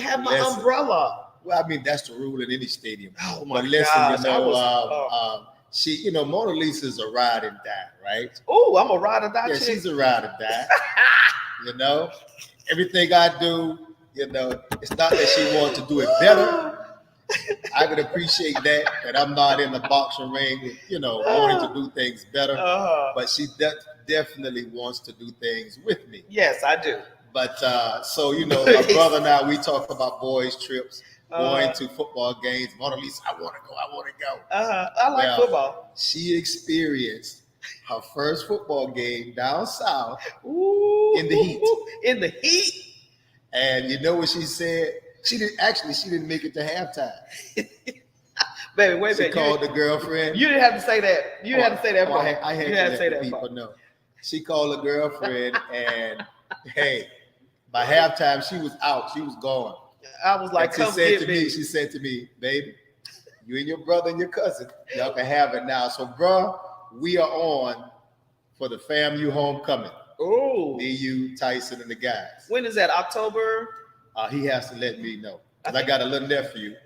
Speaker 1: have my umbrella.
Speaker 5: Well, I mean, that's the rule in any stadium.
Speaker 1: Oh my
Speaker 5: but listen,
Speaker 1: gosh,
Speaker 5: she, Monalisa's a ride and die, right?
Speaker 1: Oh, I'm a ride or die.
Speaker 5: Yeah,
Speaker 1: chick.
Speaker 5: She's a ride or die. Everything I do, it's not that she wants to do it better. I can appreciate that I'm not in the boxing ring, wanting to do things better. But she definitely wants to do things with me.
Speaker 1: Yes, I do.
Speaker 5: But my brother and I, we talk about boys' trips, going to football games. Monalisa, I want to go.
Speaker 1: I like football.
Speaker 5: She experienced her first football game down south in the heat.
Speaker 1: In the heat.
Speaker 5: And you know what she said? She didn't make it to halftime.
Speaker 1: Baby, wait a minute.
Speaker 5: She called the girlfriend.
Speaker 1: You didn't have to say that. You didn't have to say that part.
Speaker 5: I had to say that people know. She called the girlfriend, and hey, by halftime she was out. She was gone.
Speaker 1: I was like,
Speaker 5: "Come get me." She said to me, "Baby, you and your brother and your cousin, y'all can have it now." So, bro, we are on for the FAMU homecoming.
Speaker 1: Oh,
Speaker 5: me, you, Tyson, and the guys.
Speaker 1: When is that? October?
Speaker 5: He has to let me know, because I got a little nephew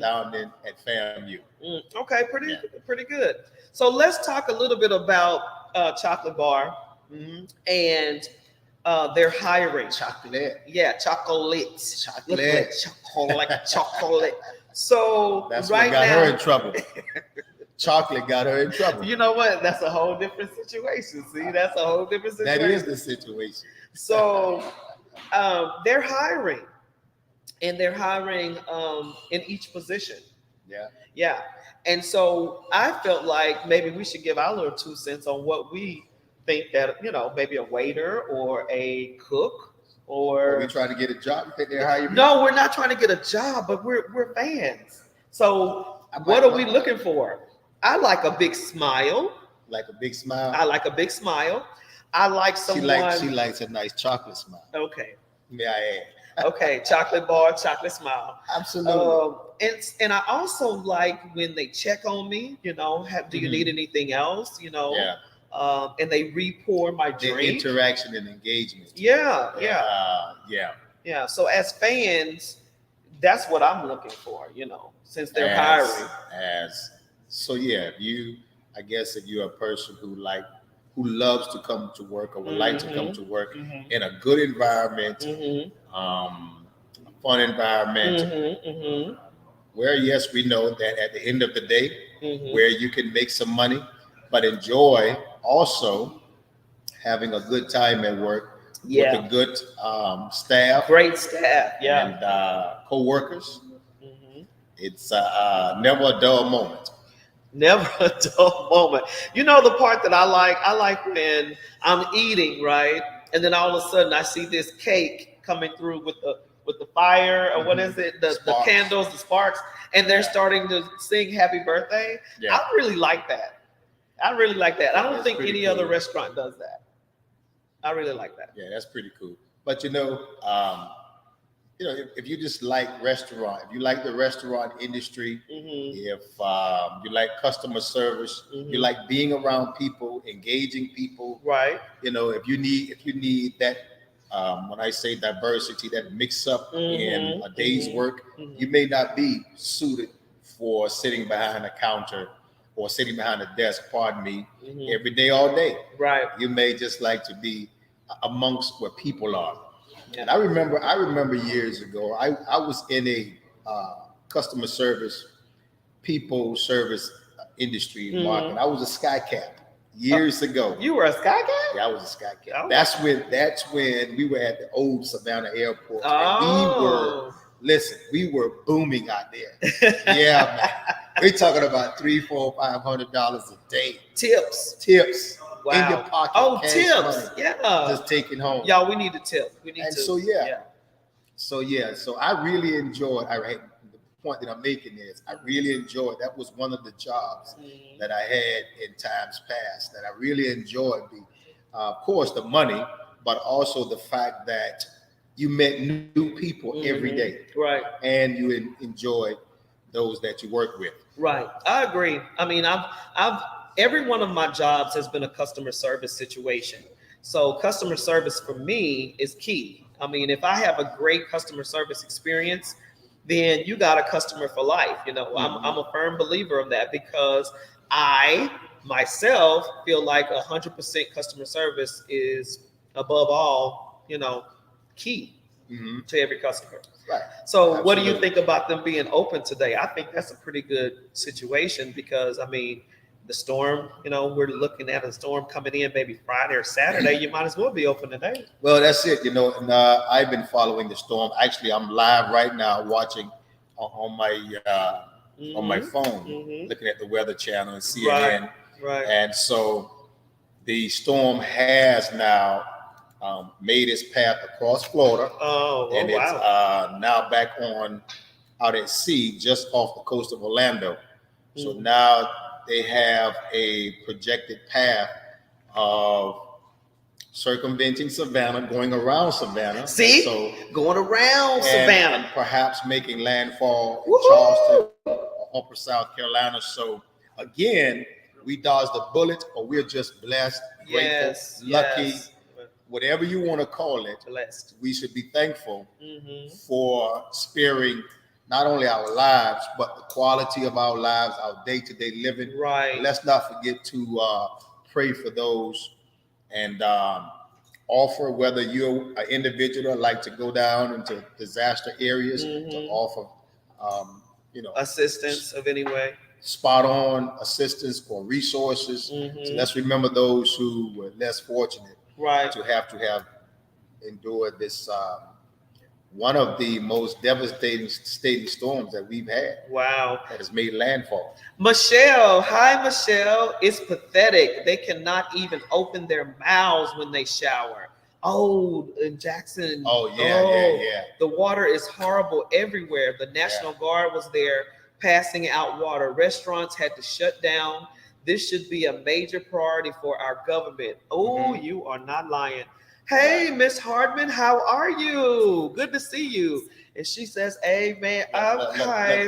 Speaker 5: down in at FAMU.
Speaker 1: Okay, pretty good. So let's talk a little bit about Chocolate Bar and their hiring.
Speaker 5: Chocolate.
Speaker 1: Yeah, chocolate. So
Speaker 5: that's
Speaker 1: right
Speaker 5: what got
Speaker 1: now,
Speaker 5: her in trouble. Chocolate got her in trouble.
Speaker 1: You know what? That's a whole different situation. See, that's a whole different situation.
Speaker 5: That is the situation.
Speaker 1: So they're hiring, and they're hiring in each position. Yeah. And so I felt like maybe we should give our little 2 cents on what we think that, maybe a waiter or a cook or
Speaker 5: we trying to get a job. You think they're hiring?
Speaker 1: No, we're not trying to get a job, but we're fans. So what are we looking for? I like a big smile.
Speaker 5: Like a big smile.
Speaker 1: I like a big smile. I like someone.
Speaker 5: She likes a nice chocolate smile.
Speaker 1: Okay.
Speaker 5: May I add?
Speaker 1: Okay, chocolate bar, chocolate smile.
Speaker 5: Absolutely.
Speaker 1: And I also like when they check on me. Do you need anything else?
Speaker 5: Yeah.
Speaker 1: And they re-pour my drink.
Speaker 5: The interaction and engagement.
Speaker 1: Yeah. So as fans, that's what I'm looking for. Since they're hiring.
Speaker 5: If you're a person who loves to come to work or would like to come to work in a good environment, a fun environment, where yes, we know that at the end of the day, where you can make some money, but enjoy also having a good time at work with a good staff,
Speaker 1: great staff,
Speaker 5: and co-workers. It's never a dull moment.
Speaker 1: Never a dull moment. The part that I like when I'm eating, right? And then all of a sudden I see this cake coming through with the fire, or what is it? The candles, the sparks, and they're starting to sing happy birthday. Yeah. I really like that. I don't think any other restaurant does that. I really like that.
Speaker 5: Yeah, that's pretty cool. But if you just like restaurant, if you like the restaurant industry, if you like customer service, you like being around people, engaging people,
Speaker 1: right?
Speaker 5: If you need that When I say diversity, that mix up in a day's work, you may not be suited for sitting behind a counter or sitting behind a desk, pardon me, every day, all day.
Speaker 1: Right.
Speaker 5: You may just like to be amongst where people are. And I remember years ago, I was in a customer service, people service industry market. I was a sky cap years ago.
Speaker 1: You were a sky cap?
Speaker 5: Yeah, I was a sky cap.
Speaker 1: Oh.
Speaker 5: That's when we were at the old Savannah Airport. And we were booming out there. Yeah, man. We're talking about $300, $400, $500 a day. Tips. Wow. In your pocket.
Speaker 1: Oh, tips.
Speaker 5: Money,
Speaker 1: yeah.
Speaker 5: Just taking home.
Speaker 1: Y'all, we need a tip.
Speaker 5: So I really enjoyed. The point that I'm making is I really enjoyed. That was one of the jobs that I had in times past that I really enjoyed. Of course, the money, but also the fact that you met new people every day,
Speaker 1: right? And
Speaker 5: you enjoyed those that you work with,
Speaker 1: right? I agree. I mean, I've every one of my jobs has been a customer service situation. So customer service for me is key. I mean, if I have a great customer service experience, then you got a customer for life. You know, I'm a firm believer of that because I myself feel like 100% customer service is above all, key to every customer.
Speaker 5: Right.
Speaker 1: So absolutely. What do you think about them being open today? I think that's a pretty good situation because, I mean, the storm, we're looking at a storm coming in maybe Friday or Saturday. You might as well be open today.
Speaker 5: Well, that's it. And I've been following the storm. Actually, I'm live right now watching on my phone, looking at the Weather Channel and CNN.
Speaker 1: Right.
Speaker 5: And so the storm has now made its path across Florida. And it's now back out at sea, just off the coast of Orlando. So now they have a projected path of circumventing Savannah, going around Savannah.
Speaker 1: Going around Savannah.
Speaker 5: And perhaps making landfall in Charleston or Upper South Carolina. So again, we dodged a bullet, or we're just blessed, grateful, lucky, whatever you want to call it.
Speaker 1: Blessed.
Speaker 5: We should be thankful for sparing not only our lives, but the quality of our lives, our day-to-day living.
Speaker 1: Right.
Speaker 5: Let's not forget to pray for those and offer, whether you're an individual like to go down into disaster areas, to offer,
Speaker 1: assistance of any way.
Speaker 5: Spot on assistance or resources. So let's remember those who were less fortunate to have endured this one of the most devastating storms that we've had.
Speaker 1: Wow.
Speaker 5: That has made landfall.
Speaker 1: Michelle, hi Michelle. It's pathetic. They cannot even open their mouths when they shower. Oh, in Jackson.
Speaker 5: Yeah.
Speaker 1: The water is horrible everywhere. The National Guard was there passing out water. Restaurants had to shut down. This should be a major priority for our government. Oh, you are not lying. Hey, Miss Hardman, how are you? Good to see you. And she says, amen. Okay.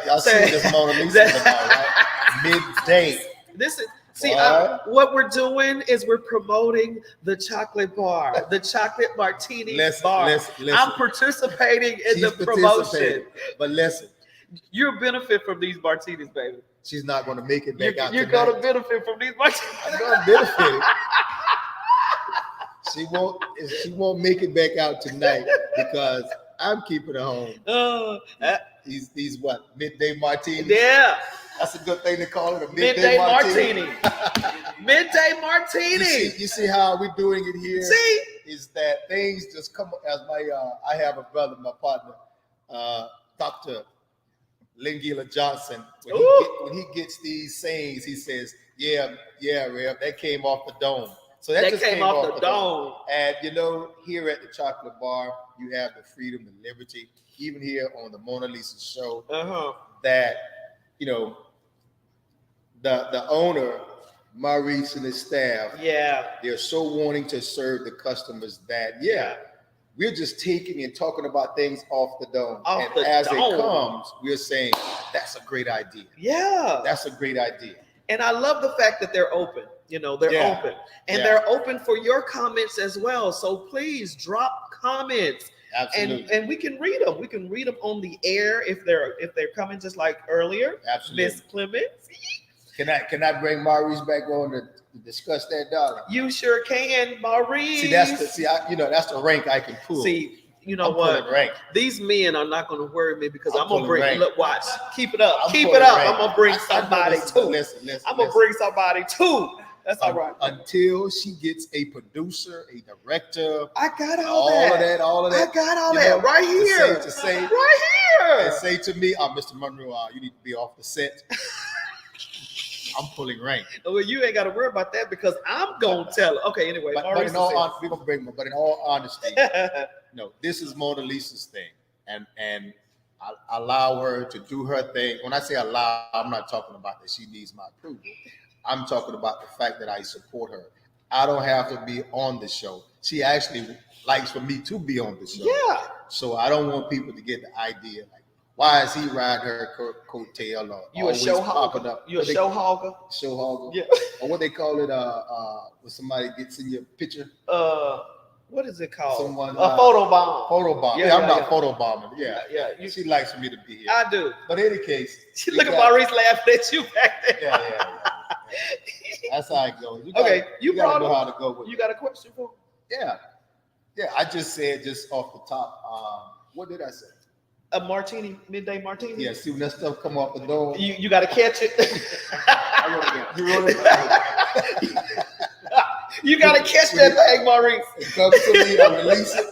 Speaker 5: Y'all see this Monalisa, right? Midday.
Speaker 1: What we're doing is we're promoting the chocolate bar, the chocolate martini bar.
Speaker 5: Listen.
Speaker 1: I'm participating in the promotion.
Speaker 5: But listen.
Speaker 1: You'll benefit from these martinis, baby.
Speaker 5: She's not going to make it back out
Speaker 1: You're
Speaker 5: tonight.
Speaker 1: going to benefit from these martinis.
Speaker 5: I'm going to benefit. She won't make it back out tonight because I'm keeping her home. These what? Midday martinis?
Speaker 1: Yeah.
Speaker 5: That's a good thing to call it, a
Speaker 1: midday martini. Midday martini.
Speaker 5: You see how we're doing it here?
Speaker 1: See?
Speaker 5: Is that things just come as I have a brother, my partner, Dr. Lingila Johnson. When he gets these sayings, he says, yeah, Rev, that came off the dome. So that just came off the dome. And here at the Chocolate Bar, you have the freedom and liberty, even here on the Monalisa show, that the owner, Maurice, and his staff, they're so wanting to serve the customers that we're just taking and talking about things off the dome. It comes, we're saying that's a great idea. Yeah. That's a great idea.
Speaker 1: And I love the fact that they're open. They're open. And they're open for your comments as well. So please drop comments.
Speaker 5: Absolutely.
Speaker 1: And we can read them. We can read them on the air if they're coming just like earlier.
Speaker 5: Absolutely.
Speaker 1: Miss Clements.
Speaker 5: Can I bring Maurice back on to discuss that, darling?
Speaker 1: You sure can, Maurice.
Speaker 5: See, that's the rank I can pull.
Speaker 1: See, you know what? These men are not going to worry me because I'm going to bring. Look, watch. Keep it up. Keep it up. I'm going to bring somebody too.
Speaker 5: Listen.
Speaker 1: I'm going to bring somebody too. That's all right.
Speaker 5: Until she gets a producer, a director.
Speaker 1: I got all that.
Speaker 5: All of that.
Speaker 1: I got all that right here.
Speaker 5: To say
Speaker 1: right here.
Speaker 5: And say to me, Mr. Monroe, you need to be off the set. I'm pulling rank.
Speaker 1: Well, you ain't got to worry about that because I'm going to tell her. Okay, anyway.
Speaker 5: But in all honesty, no, this is Monalisa's thing. And I allow her to do her thing. When I say allow, I'm not talking about that she needs my approval. I'm talking about the fact that I support her. I don't have to be on the show. She actually likes for me to be on the show.
Speaker 1: Yeah.
Speaker 5: So I don't want people to get the idea like, why is he riding her coattail? Or
Speaker 1: you a show hogger? You a show hogger?
Speaker 5: Show hogger?
Speaker 1: Yeah.
Speaker 5: Or what they call it? When somebody gets in your picture.
Speaker 1: What is it called?
Speaker 5: Someone.
Speaker 1: A photo bomb.
Speaker 5: Photo bomb. Yeah, I'm not photo bombing. Yeah. She likes for me to be here.
Speaker 1: I do.
Speaker 5: But in any case,
Speaker 1: look at Maurice laughing at you back there.
Speaker 5: Yeah. That's how it goes.
Speaker 1: You
Speaker 5: gotta know how to go with it.
Speaker 1: You got a question for me?
Speaker 5: Yeah. I just said just off the top. What did I say?
Speaker 1: A martini, midday martini.
Speaker 5: Yeah. See when that stuff come off the door.
Speaker 1: You got to catch it.
Speaker 5: You wrote it down.
Speaker 1: You got to catch that thing, Maurice.
Speaker 5: It comes to me, I release it,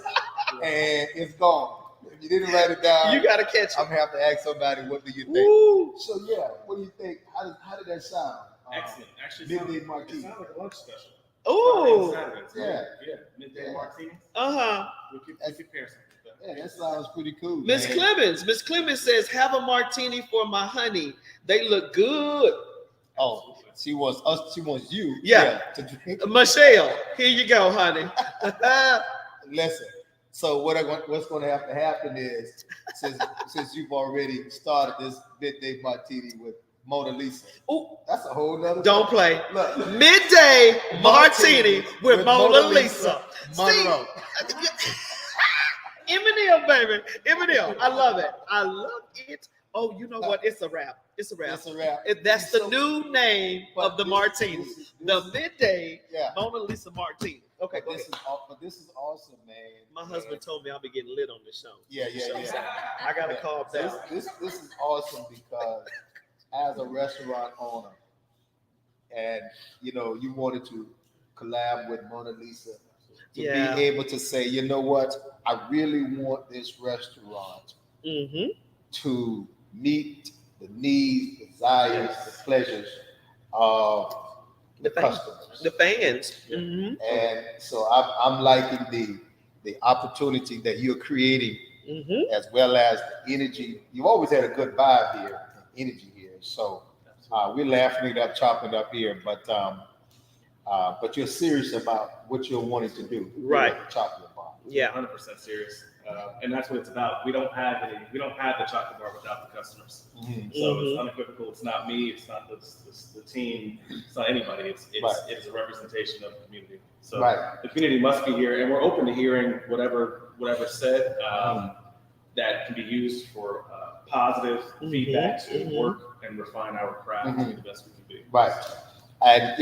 Speaker 5: and it's gone. If you didn't write it down,
Speaker 1: you got to catch it.
Speaker 5: I'm gonna have to ask somebody, what do you think?
Speaker 1: Ooh.
Speaker 5: So what do you think? How did that sound?
Speaker 2: Excellent. Actually,
Speaker 5: midday martini.
Speaker 2: It sounds like a lunch special.
Speaker 1: Ooh.
Speaker 2: Yeah. Midday martinis. We could pair something.
Speaker 5: Yeah, that sounds pretty cool.
Speaker 1: Miss Clemens says, have a martini for my honey. They look good.
Speaker 5: Oh, she wants you.
Speaker 1: Yeah.
Speaker 5: To drink.
Speaker 1: Michelle, here you go, honey.
Speaker 5: Listen. So what's going to have to happen is, since you've already started this midday martini with Monalisa.
Speaker 1: Oh,
Speaker 5: that's a whole nother.
Speaker 1: Don't play.
Speaker 5: Look.
Speaker 1: Midday martini with Monalisa
Speaker 5: Monroe.
Speaker 1: Eminem, baby. Eminem. I love it. I love it. Oh, you know what? It's a wrap. That's the new name of the martini. The midday Monalisa martini. Okay,
Speaker 5: but this is awesome, man.
Speaker 1: My husband told me I'll be getting lit on the show.
Speaker 5: Yeah.
Speaker 1: I gotta calm down.
Speaker 5: This is awesome because as a restaurant owner, and you wanted to collab with Monalisa to be able to say, you know what, I really want this restaurant to meet the needs, desires, the pleasures of the customers,
Speaker 1: the fans.
Speaker 5: And so I'm liking the opportunity that you're creating, as well as the energy. You've always had a good vibe here, energy here. So we're laughing it up, chopping it up here, but you're serious about what you're wanting to do,
Speaker 1: right?
Speaker 5: Chocolate bar.
Speaker 2: Yeah, 100% serious. And that's what it's about. We don't have the chocolate bar without the customers. So it's unequivocal. It's not me. It's not the team. It's not anybody. It is a representation of the community. So the community must be here, and we're open to hearing whatever said that can be used for positive feedback to work and refine our craft to be the best we can be.
Speaker 5: Right, and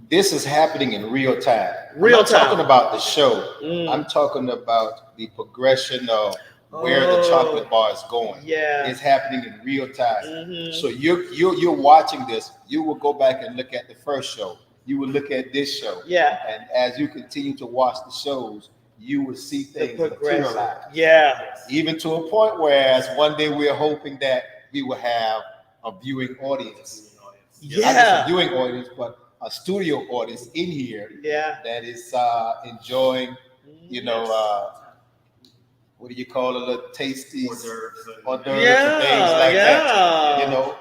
Speaker 5: this is happening in real time. I'm not talking about the show. I'm talking about the progression of where the chocolate bar is going.
Speaker 1: Yeah,
Speaker 5: it's happening in real time. So you're watching this. You will go back and look at the first show. You will look at this show.
Speaker 1: Yeah,
Speaker 5: and as you continue to watch the shows, you will see things materialize.
Speaker 1: Yeah,
Speaker 5: even to a point where, as one day we're hoping that we will have a viewing audience.
Speaker 1: Yeah,
Speaker 5: not just a viewing audience, but a studio audience in here that is enjoying, what do you call it, little tasties, hors d'oeuvres and things like that.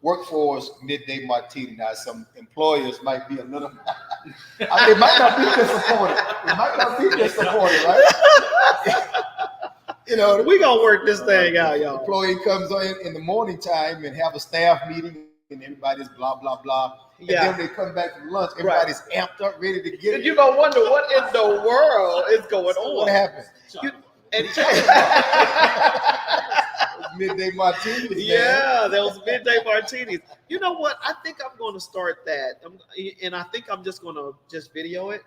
Speaker 5: Workforce midday martini. Now, some employers might be a little, they might not be disappointed. Right?
Speaker 1: We gonna work this thing out, y'all.
Speaker 5: Employee comes in the morning time and have a staff meeting and everybody's blah blah blah. And
Speaker 1: Yeah.
Speaker 5: then they come back from lunch, everybody's amped up, ready to get it.
Speaker 1: You're gonna wonder what in the world is going on.
Speaker 5: What happened?
Speaker 1: And
Speaker 5: Midday martinis.
Speaker 1: yeah, those midday martinis. You know what? I think I'm going to start that, and I think I'm just going to just video it.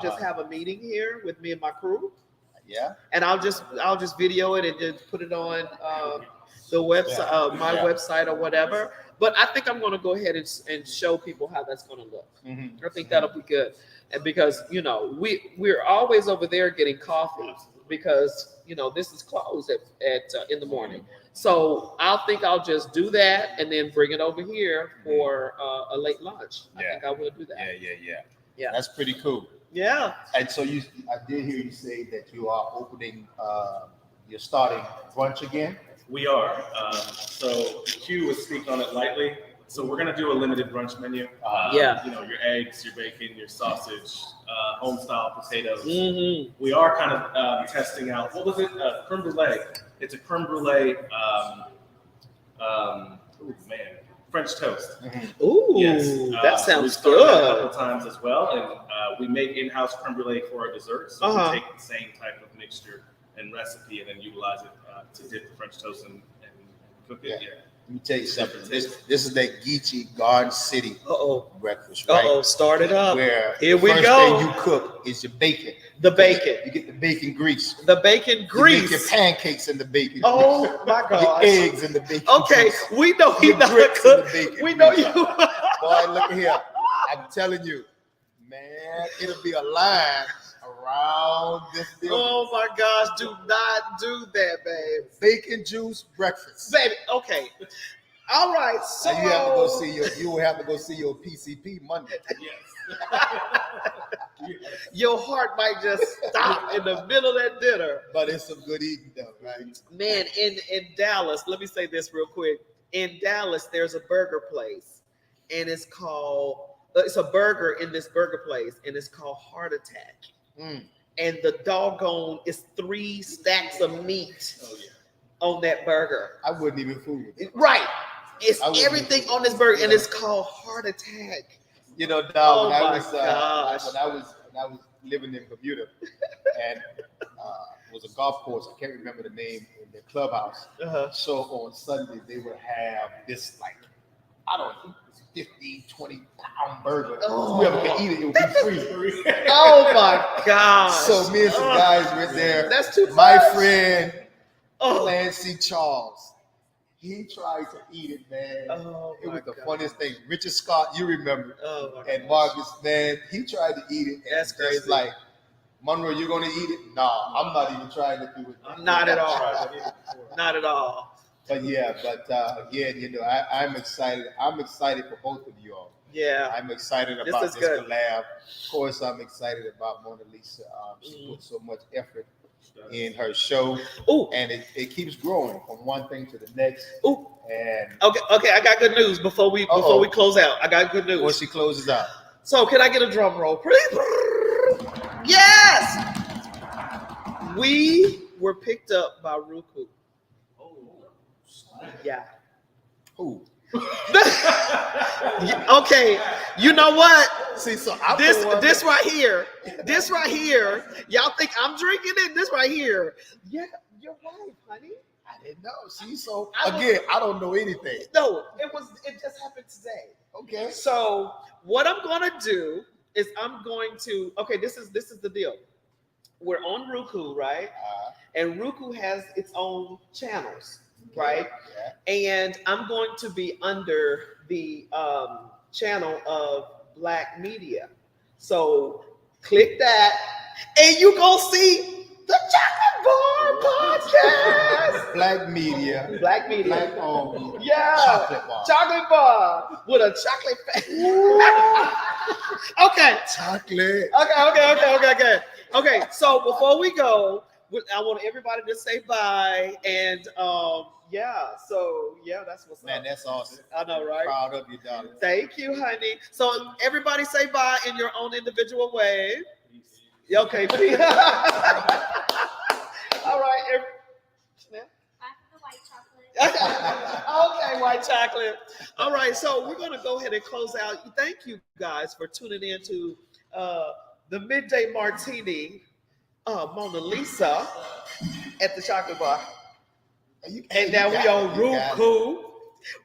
Speaker 1: Just have a meeting here with me and my crew.
Speaker 5: Yeah.
Speaker 1: And I'll just video it and just put it on the website, my website or whatever. But I think I'm going to go ahead and show people how that's going to look. I think that'll be good, and because we're always over there getting coffee because this is closed at in the morning. So I'll just do that and then bring it over here for a late lunch. I think I will do that.
Speaker 5: Yeah. That's pretty cool.
Speaker 1: Yeah.
Speaker 5: And so I did hear you say that you are opening, you're starting brunch again.
Speaker 2: We are. So Q was speaking on it lightly. So we're gonna do a limited brunch menu. Your eggs, your bacon, your sausage, home style potatoes.
Speaker 1: Mm-hmm.
Speaker 2: We are kind of testing out. What was it? Creme brulee. It's a creme brulee. French toast.
Speaker 5: Mm-hmm.
Speaker 1: Ooh,
Speaker 2: yes.
Speaker 1: That sounds
Speaker 2: so we've started that a
Speaker 1: good.
Speaker 2: couple times as well, and we make in-house creme brulee for our desserts. So we take the same type of mixture and recipe, and then utilize it to dip the French toast and cook it. Yeah.
Speaker 5: Let me tell you something. This is that Geechee Garden City breakfast, right?
Speaker 1: Start it up.
Speaker 5: Where
Speaker 1: Here we
Speaker 5: the first
Speaker 1: go.
Speaker 5: thing you cook is your bacon.
Speaker 1: The bacon.
Speaker 5: You get the bacon grease.
Speaker 1: The bacon grease.
Speaker 5: You make your pancakes in the bacon.
Speaker 1: Oh my
Speaker 5: Your
Speaker 1: gosh.
Speaker 5: eggs in the bacon.
Speaker 1: Okay,
Speaker 5: grease.
Speaker 1: we know he's
Speaker 5: Your
Speaker 1: not a
Speaker 5: grits in the
Speaker 1: cook.
Speaker 5: bacon
Speaker 1: We know
Speaker 5: grease.
Speaker 1: you.
Speaker 5: Boy, look here. I'm telling you, man, it'll be a line around this building.
Speaker 1: Oh my gosh, do not do that, babe.
Speaker 5: Bacon juice breakfast.
Speaker 1: Baby, okay. All right, so
Speaker 5: Now you will have to go see your PCP Monday.
Speaker 1: your heart might just stop in the middle of that dinner.
Speaker 5: But it's some good eating though, right?
Speaker 1: Man, in Dallas, let me say this real quick. In Dallas, there's a burger place, and it's a burger in this burger place, and it's called Heart Attack. And the doggone is 3 stacks of meat on that burger.
Speaker 5: I wouldn't even fool with it.
Speaker 1: Right. It's everything on this burger, and it's called Heart Attack.
Speaker 5: Dog,
Speaker 1: Oh
Speaker 5: when I
Speaker 1: my
Speaker 5: was
Speaker 1: gosh.
Speaker 5: when I was living in Bermuda, and it was a golf course. I can't remember the name in the clubhouse. So on Sunday they would have this I don't know, 15, 20 pound burger.
Speaker 1: Oh.
Speaker 5: Whoever could eat it, it would be free.
Speaker 1: Oh my gosh.
Speaker 5: So me and some guys went there.
Speaker 1: That's too
Speaker 5: My
Speaker 1: much.
Speaker 5: friend
Speaker 1: Oh.
Speaker 5: Clancy Charles. He tried to eat it, man.
Speaker 1: Oh,
Speaker 5: it
Speaker 1: my
Speaker 5: was the
Speaker 1: God.
Speaker 5: funniest thing. Richard Scott, you remember.
Speaker 1: Oh my
Speaker 5: And
Speaker 1: gosh.
Speaker 5: Marcus, man, he tried to eat it. And
Speaker 1: That's
Speaker 5: just
Speaker 1: crazy.
Speaker 5: like, Monroe, you're going to eat it? Nah, I'm not even trying to do it.
Speaker 1: Not at all. Not at all.
Speaker 5: But again, I'm excited. I'm excited for both of you all.
Speaker 1: Yeah.
Speaker 5: I'm excited
Speaker 1: This
Speaker 5: about
Speaker 1: is
Speaker 5: this
Speaker 1: good.
Speaker 5: collab. Of course, I'm excited about Monalisa. She put so much effort in her show,
Speaker 1: Ooh.
Speaker 5: and it keeps growing from one thing to the next.
Speaker 1: Ooh.
Speaker 5: And
Speaker 1: Okay. I got good news before we close out. I got good news.
Speaker 5: once she closes out,
Speaker 1: So can I get a drum roll, please? Yes. We were picked up by Roku. Yeah.
Speaker 5: who?
Speaker 1: Okay. You know what?
Speaker 5: See, so I'm
Speaker 1: This right here, y'all think I'm drinking it? This right here. Yeah, your wife, honey.
Speaker 5: I didn't know. See, so
Speaker 1: I was-
Speaker 5: again, I don't know anything.
Speaker 1: No, it just happened today.
Speaker 5: Okay.
Speaker 1: So what I'm gonna do is this is the deal. We're on Roku, right? And Roku has its own channels, right?
Speaker 5: Yeah.
Speaker 1: And I'm going to be under the channel of Black Media. So click that, and you gonna see the Chocolate Bar Podcast.
Speaker 5: Black media.
Speaker 1: Black Media.
Speaker 5: Black owned.
Speaker 1: Yeah.
Speaker 5: Chocolate bar.
Speaker 1: Chocolate bar with a chocolate face. Okay.
Speaker 5: Chocolate.
Speaker 1: Okay. So before we go, I want everybody to say bye. And that's what's
Speaker 5: Man,
Speaker 1: up.
Speaker 5: that's awesome.
Speaker 1: I know, right?
Speaker 5: Proud of you, darling.
Speaker 1: Thank you, honey. So everybody say bye in your own individual way. Okay. All right.
Speaker 4: Back to the white chocolate.
Speaker 1: Okay, white chocolate. All right, so we're gonna go ahead and close out. Thank you guys for tuning in to the Midday Martini, Mona Lisa at the chocolate bar. And now we on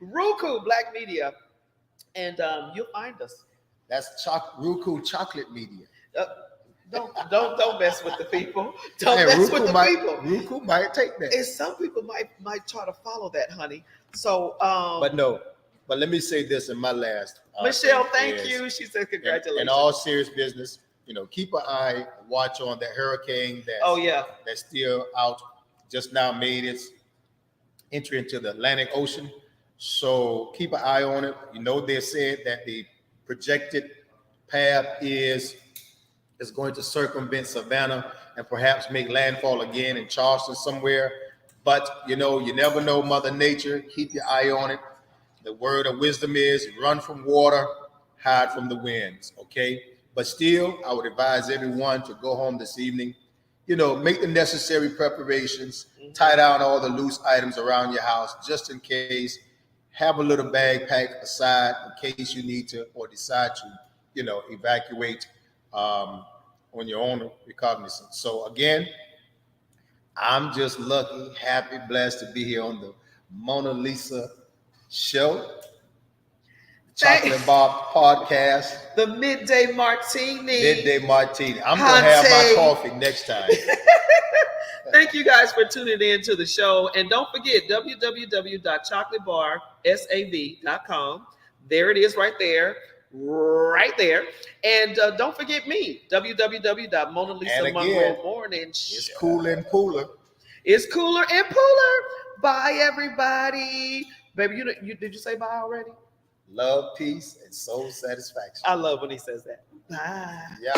Speaker 1: Roku Black Media, and you'll find us.
Speaker 5: That's Roku Chocolate Media.
Speaker 1: Don't mess with the people. Don't mess with the people.
Speaker 5: Roku might take that.
Speaker 1: And some people might try to follow that, honey. So,
Speaker 5: but let me say this in my last.
Speaker 1: Michelle, thank you. She said congratulations.
Speaker 5: In all serious business, keep an eye, watch on that hurricane. That's still out. Just now made its entry into the Atlantic Ocean. So keep an eye on it. They said that the projected path is going to circumvent Savannah and perhaps make landfall again in Charleston somewhere. But, you never know, Mother Nature. Keep your eye on it. The word of wisdom is run from water, hide from the winds, okay? But still, I would advise everyone to go home this evening, make the necessary preparations, tie down all the loose items around your house just in case. Have a little bag packed aside in case you need to or decide to, evacuate on your own recognizance. So again, I'm just lucky, happy, blessed to be here on the Mona Lisa Show, Chocolate Bar Podcast,
Speaker 1: the Midday Martini.
Speaker 5: I'm gonna have my coffee next time.
Speaker 1: Thank you guys for tuning in to the show. And don't forget www.chocolatebarsav.com. There it is right there. And don't forget me, www.Monalisa Monroe Morning.
Speaker 5: It's cooler and cooler.
Speaker 1: It's cooler and cooler. Bye, everybody. Baby, did you say bye already?
Speaker 5: Love, peace, and soul satisfaction.
Speaker 1: I love when he says that. Bye.
Speaker 5: Yeah.